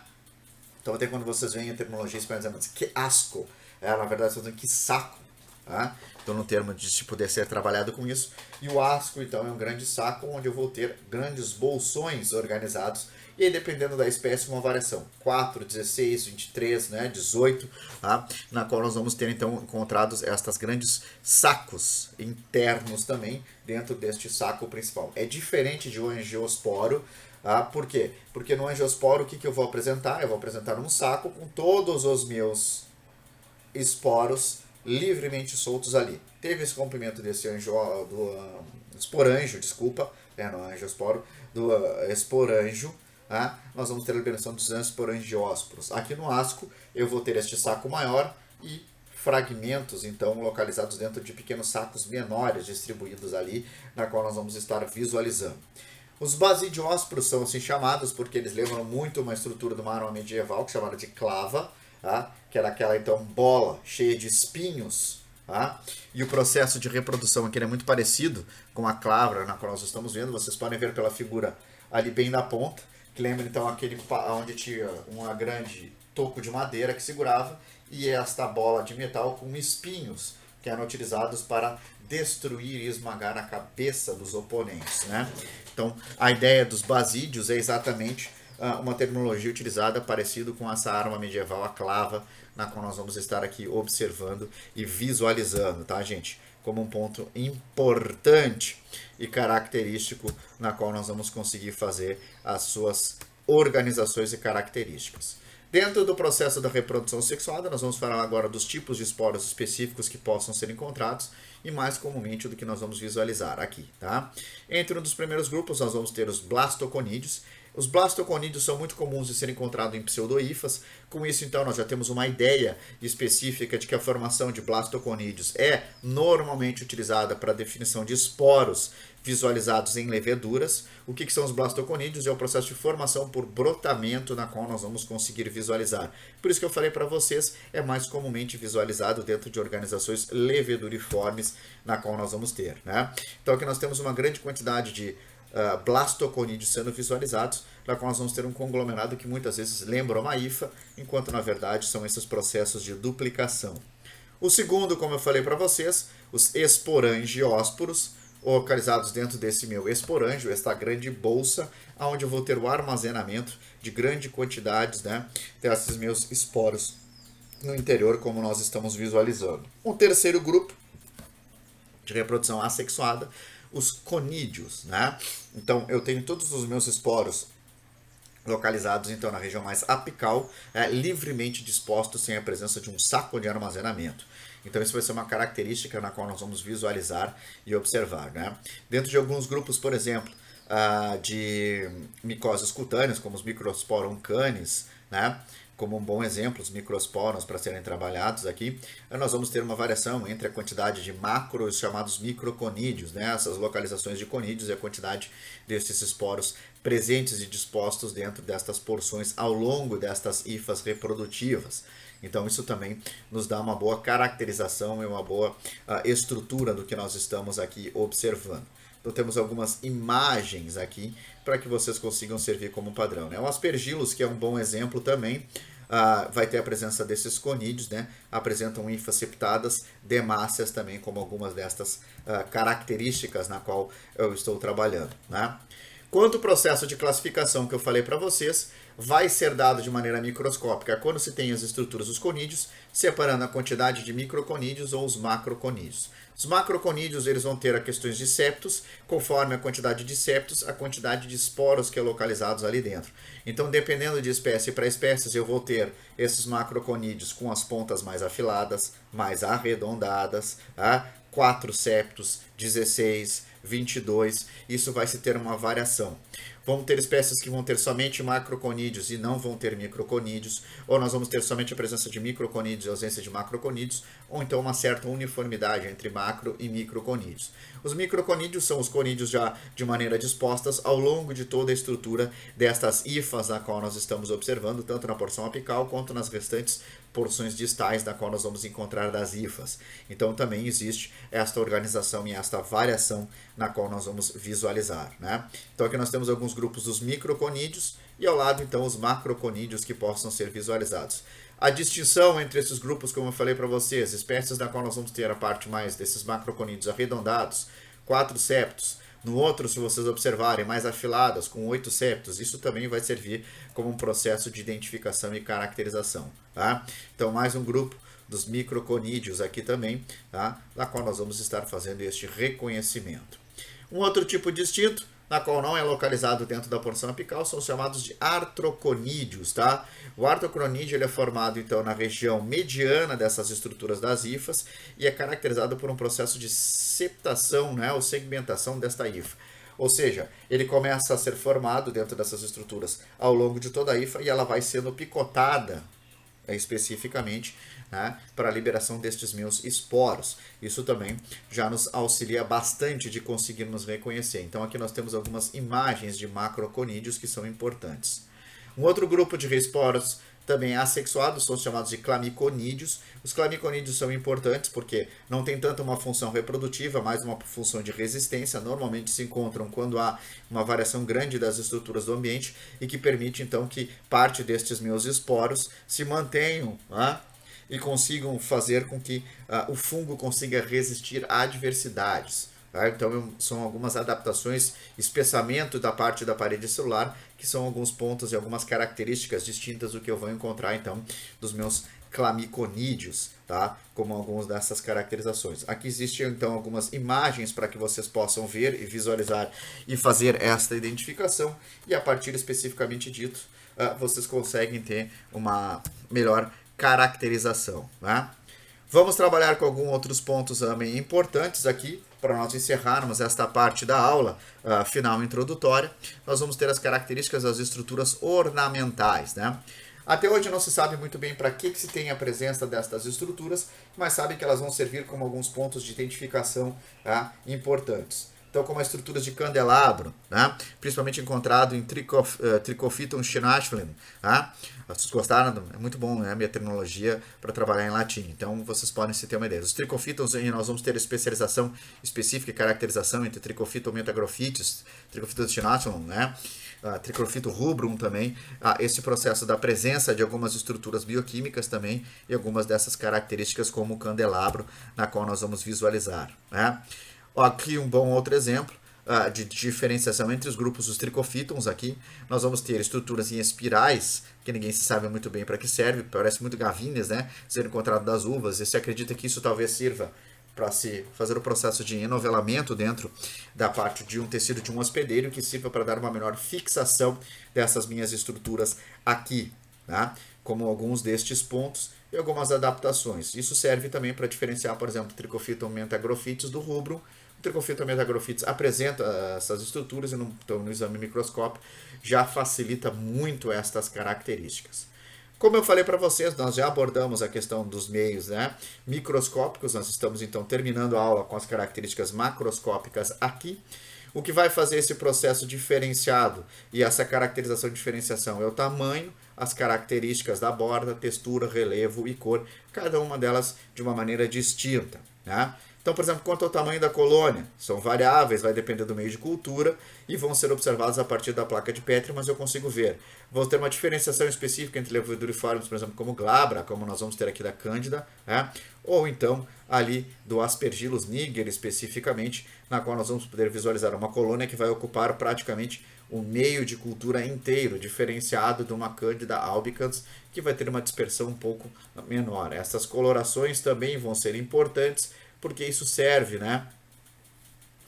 Então até quando vocês veem a terminologia espanhola dizendo que asco, na verdade vocês dizem que saco, tá? Então no termo de poder ser trabalhado com isso. E o asco então é um grande saco onde eu vou ter grandes bolsões organizados. E aí, dependendo da espécie, uma variação. 4, 16, 23, né, 18, tá? Na qual nós vamos ter, então, encontrados estas grandes sacos internos também dentro deste saco principal. É diferente de um angiosporo. Por quê? Porque no angiosporo, o que eu vou apresentar? Eu vou apresentar um saco com todos os meus esporos livremente soltos ali. Teve esse comprimento desse anjo, esporanjo, desculpa, não é angiossporo, do esporanjo, tá? Nós vamos ter a liberação dos esporangiósporos. Aqui no asco eu vou ter este saco maior e fragmentos, então, localizados dentro de pequenos sacos menores distribuídos ali, na qual nós vamos estar visualizando. Os basidiósporos são assim chamados porque eles lembram muito uma estrutura de uma arma medieval, que é chamada de clava, tá? Que era aquela então bola cheia de espinhos. Tá? E o processo de reprodução aqui é muito parecido com a clava na qual nós estamos vendo. Vocês podem ver pela figura ali bem na ponta, que lembra então aquele onde tinha uma grande toco de madeira que segurava e esta bola de metal com espinhos que eram utilizados para destruir e esmagar a cabeça dos oponentes, né? Então, a ideia dos basídios é exatamente uma terminologia utilizada parecido com essa arma medieval, a clava, na qual nós vamos estar aqui observando e visualizando, tá, gente? Como um ponto importante e característico na qual nós vamos conseguir fazer as suas organizações e características. Dentro do processo da reprodução sexuada, nós vamos falar agora dos tipos de esporos específicos que possam ser encontrados e mais comumente do que nós vamos visualizar aqui, tá? Entre um dos primeiros grupos, nós vamos ter os blastoconídeos. Os blastoconídeos são muito comuns de serem encontrados em pseudohifas. Com isso, então, nós já temos uma ideia específica de que a formação de blastoconídeos é normalmente utilizada para a definição de esporos visualizados em leveduras. O que são os blastoconídeos? É o processo de formação por brotamento na qual nós vamos conseguir visualizar. Por isso que eu falei para vocês, é mais comumente visualizado dentro de organizações leveduriformes na qual nós vamos ter, né? Então aqui nós temos uma grande quantidade de blastoconídeos sendo visualizados, na qual nós vamos ter um conglomerado que muitas vezes lembra uma hifa, enquanto na verdade são esses processos de duplicação. O segundo, como eu falei para vocês, os esporangiósporos, localizados dentro desse meu esporângio, esta grande bolsa, onde eu vou ter o armazenamento de grandes quantidades, né, desses meus esporos no interior, como nós estamos visualizando. Um terceiro grupo de reprodução assexuada, os conídeos, né? Então, eu tenho todos os meus esporos localizados então na região mais apical, livremente dispostos sem a presença de um saco de armazenamento. Então isso vai ser uma característica na qual nós vamos visualizar e observar, né? Dentro de alguns grupos, por exemplo, de micoses cutâneas, como os Microsporum canis, né? Como um bom exemplo, os microsporos para serem trabalhados aqui, nós vamos ter uma variação entre a quantidade de macro e os chamados microconídeos, né? Essas localizações de conídeos e a quantidade desses esporos presentes e dispostos dentro destas porções ao longo destas hifas reprodutivas. Então isso também nos dá uma boa caracterização e uma boa estrutura do que nós estamos aqui observando. Então temos algumas imagens aqui para que vocês consigam servir como padrão, né? O aspergillus, que é um bom exemplo também, vai ter a presença desses conídeos, né? Apresentam hifas septadas, demáceas também, como algumas destas características na qual eu estou trabalhando, né? Quanto ao processo de classificação que eu falei para vocês, vai ser dado de maneira microscópica quando se tem as estruturas dos conídeos, separando a quantidade de microconídeos ou os macroconídeos. Os macroconídeos eles vão ter a questões de septos, conforme a quantidade de septos, a quantidade de esporos que é localizados ali dentro. Então, dependendo de espécie para espécies, eu vou ter esses macroconídeos com as pontas mais afiladas, mais arredondadas, tá? 4 septos, 16, 22, isso vai se ter uma variação. Vamos ter espécies que vão ter somente macroconídeos e não vão ter microconídeos, ou nós vamos ter somente a presença de microconídeos e ausência de macroconídeos, ou então uma certa uniformidade entre macro e microconídeos. Os microconídeos são os conídeos já de maneira dispostas ao longo de toda a estrutura destas hifas na qual nós estamos observando, tanto na porção apical quanto nas restantes porções distais da qual nós vamos encontrar das hifas. Então também existe esta organização e esta variação na qual nós vamos visualizar, né? Então aqui nós temos alguns grupos dos microconídeos e ao lado então os macroconídeos que possam ser visualizados. A distinção entre esses grupos, como eu falei para vocês, espécies da qual nós vamos ter a parte mais desses macroconídeos arredondados, 4 septos. No outro, se vocês observarem, mais afiladas, com 8 septos, isso também vai servir como um processo de identificação e caracterização, tá? Então, mais um grupo dos microconídeos aqui também, tá? Na qual nós vamos estar fazendo este reconhecimento. Um outro tipo distinto, na qual não é localizado dentro da porção apical, são chamados de artroconídeos, tá? O artroconídeo ele é formado, então, na região mediana dessas estruturas das hifas e é caracterizado por um processo de septação, né, ou segmentação desta hifa. Ou seja, ele começa a ser formado dentro dessas estruturas ao longo de toda a hifa e ela vai sendo picotada especificamente, né, para a liberação destes meus esporos. Isso também já nos auxilia bastante de conseguirmos reconhecer. Então aqui nós temos algumas imagens de macroconídeos que são importantes. Um outro grupo de esporos também assexuados são chamados de clamiconídeos. Os clamiconídeos são importantes porque não tem tanto uma função reprodutiva, mais uma função de resistência. Normalmente se encontram quando há uma variação grande das estruturas do ambiente e que permite então que parte destes meus esporos se mantenham, né, e consigam fazer com que o fungo consiga resistir a adversidades. Então, são algumas adaptações, espessamento da parte da parede celular, que são alguns pontos e algumas características distintas do que eu vou encontrar, então, dos meus clamiconídeos, tá? Como algumas dessas caracterizações. Aqui existem, então, algumas imagens para que vocês possam ver e visualizar e fazer esta identificação, e a partir especificamente dito, vocês conseguem ter uma melhor caracterização, né? Vamos trabalhar com alguns outros pontos também importantes aqui, para nós encerrarmos esta parte da aula final introdutória. Nós vamos ter as características das estruturas ornamentais, né? Até hoje não se sabe muito bem para que se tem a presença destas estruturas, mas sabe que elas vão servir como alguns pontos de identificação, tá, importantes. Então, como as estruturas de candelabro, né, principalmente encontrado em Trichophyton chinachulum, tá? Vocês gostaram? É muito bom, né, a minha terminologia para trabalhar em latim. Então, vocês podem se ter uma ideia. Os Trichophytons, nós vamos ter especialização específica e caracterização entre Trichophyton metagrophytes, Trichophyton chinachulum, né? Trichophyton rubrum também, esse processo da presença de algumas estruturas bioquímicas também e algumas dessas características como o candelabro, na qual nós vamos visualizar, né? Aqui um bom outro exemplo de diferenciação entre os grupos dos tricofítons. Aqui nós vamos ter estruturas em espirais, que ninguém se sabe muito bem para que serve, parece muito gavinhas, né, sendo encontrado das uvas, e se acredita que isso talvez sirva para se fazer o processo de enovelamento dentro da parte de um tecido de um hospedeiro, que sirva para dar uma melhor fixação dessas minhas estruturas aqui, tá? Como alguns destes pontos e algumas adaptações. Isso serve também para diferenciar, por exemplo, o Trichophyton mentagrophytes do rubrum. O Trichophyton mentagrophytes apresenta essas estruturas e então, no exame microscópio já facilita muito estas características. Como eu falei para vocês, nós já abordamos a questão dos meios, né, microscópicos. Nós estamos então terminando a aula com as características macroscópicas aqui. O que vai fazer esse processo diferenciado e essa caracterização de diferenciação é o tamanho, as características da borda, textura, relevo e cor, cada uma delas de uma maneira distinta, né? Então, por exemplo, quanto ao tamanho da colônia, são variáveis, vai depender do meio de cultura e vão ser observados a partir da placa de Petri, mas eu consigo ver. Vou ter uma diferenciação específica entre leveduriformes, por exemplo, como glabra, como nós vamos ter aqui da cândida, né? Ou então ali do Aspergillus niger especificamente, na qual nós vamos poder visualizar uma colônia que vai ocupar praticamente o meio de cultura inteiro, diferenciado de uma cândida albicans, que vai ter uma dispersão um pouco menor. Essas colorações também vão ser importantes, porque isso serve, né,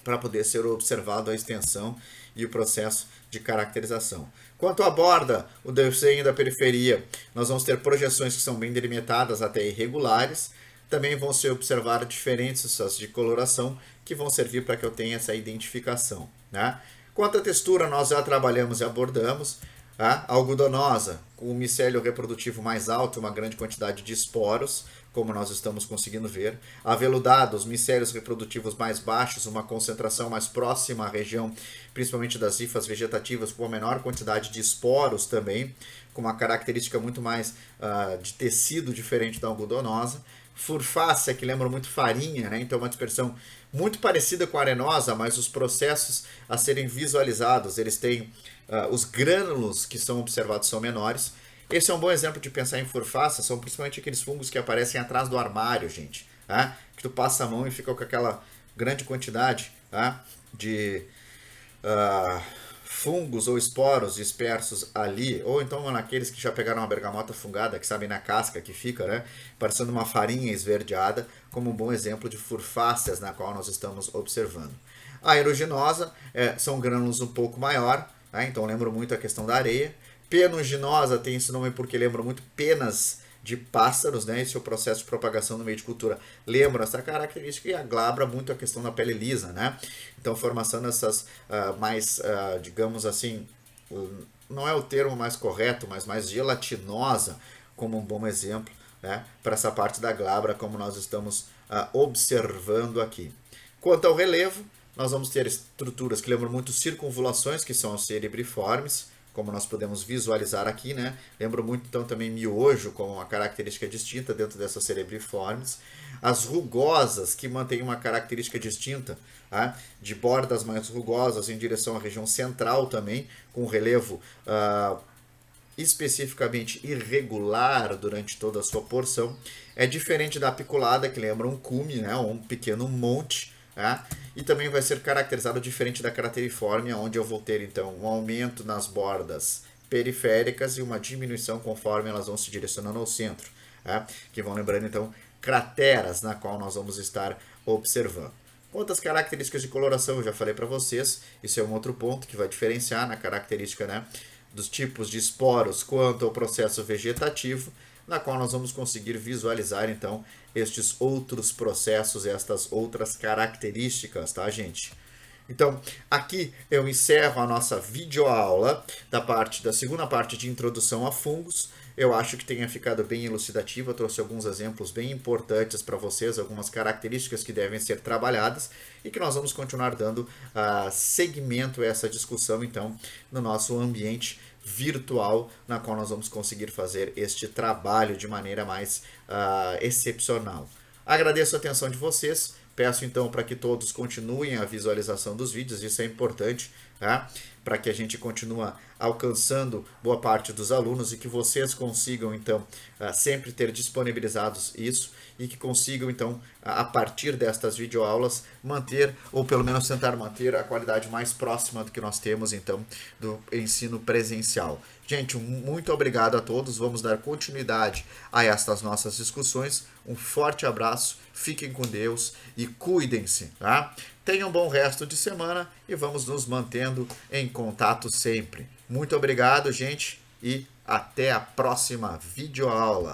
para poder ser observado a extensão e o processo de caracterização. Quanto à borda, o desenho da periferia, nós vamos ter projeções que são bem delimitadas até irregulares. Também vão ser observadas diferenças de coloração que vão servir para que eu tenha essa identificação, né? Quanto à textura, nós já trabalhamos e abordamos. A algodonosa, com o micélio reprodutivo mais alto, uma grande quantidade de esporos, como nós estamos conseguindo ver. Aveludado, os micélios reprodutivos mais baixos, uma concentração mais próxima à região, principalmente das hifas vegetativas, com uma menor quantidade de esporos também, com uma característica muito mais de tecido diferente da algodonosa. Furfácea, que lembra muito farinha, né? Então uma dispersão muito parecida com a arenosa, mas os processos a serem visualizados, eles têm os grânulos que são observados são menores. Esse é um bom exemplo de pensar em furfácea, são principalmente aqueles fungos que aparecem atrás do armário, gente, tá? Que tu passa a mão e fica com aquela grande quantidade, tá, de fungos ou esporos dispersos ali, ou então naqueles que já pegaram uma bergamota fungada, que sabem na casca que fica, né, parecendo uma farinha esverdeada, como um bom exemplo de furfáceas na qual nós estamos observando. A aeruginosa são grânulos um pouco maior, né, então lembro muito a questão da areia. Penuginosa tem esse nome porque lembra muito penas de pássaros, né? Esse é o processo de propagação no meio de cultura. Lembra essa característica e a glabra muito a questão da pele lisa, né? Então, formação dessas mais, digamos assim, não é o termo mais correto, mas mais gelatinosa, como um bom exemplo, né? Para essa parte da glabra, como nós estamos observando aqui. Quanto ao relevo, nós vamos ter estruturas que lembram muito circunvulações, que são os cerebriformes, como nós podemos visualizar aqui, né? Lembro muito então também miojo como uma característica distinta dentro dessas cerebriformes. As rugosas, que mantêm uma característica distinta, tá? De bordas mais rugosas em direção à região central também, com relevo especificamente irregular durante toda a sua porção. É diferente da apiculada, que lembra um cume, né? Ou um pequeno monte, tá? E também vai ser caracterizado diferente da crateriforme, onde eu vou ter então um aumento nas bordas periféricas e uma diminuição conforme elas vão se direcionando ao centro, tá? Que vão lembrando então crateras na qual nós vamos estar observando. Quanto às características de coloração, eu já falei para vocês, isso é um outro ponto que vai diferenciar na característica, né, dos tipos de esporos quanto ao processo vegetativo, na qual nós vamos conseguir visualizar então estes outros processos, estas outras características, tá, gente? Então, aqui eu encerro a nossa videoaula da segunda parte de introdução a fungos. Eu acho que tenha ficado bem elucidativa, eu trouxe alguns exemplos bem importantes para vocês, algumas características que devem ser trabalhadas e que nós vamos continuar dando seguimento a essa discussão, então, no nosso ambiente virtual, na qual nós vamos conseguir fazer este trabalho de maneira mais excepcional. Agradeço a atenção de vocês. Peço então para que todos continuem a visualização dos vídeos, isso é importante, tá? Para que a gente continue alcançando boa parte dos alunos e que vocês consigam então sempre ter disponibilizados isso e que consigam então a partir destas videoaulas manter ou pelo menos tentar manter a qualidade mais próxima do que nós temos então do ensino presencial. Gente, muito obrigado a todos, vamos dar continuidade a estas nossas discussões. Um forte abraço, fiquem com Deus e cuidem-se, tá? Tenham um bom resto de semana e vamos nos mantendo em contato sempre. Muito obrigado, gente, e até a próxima videoaula.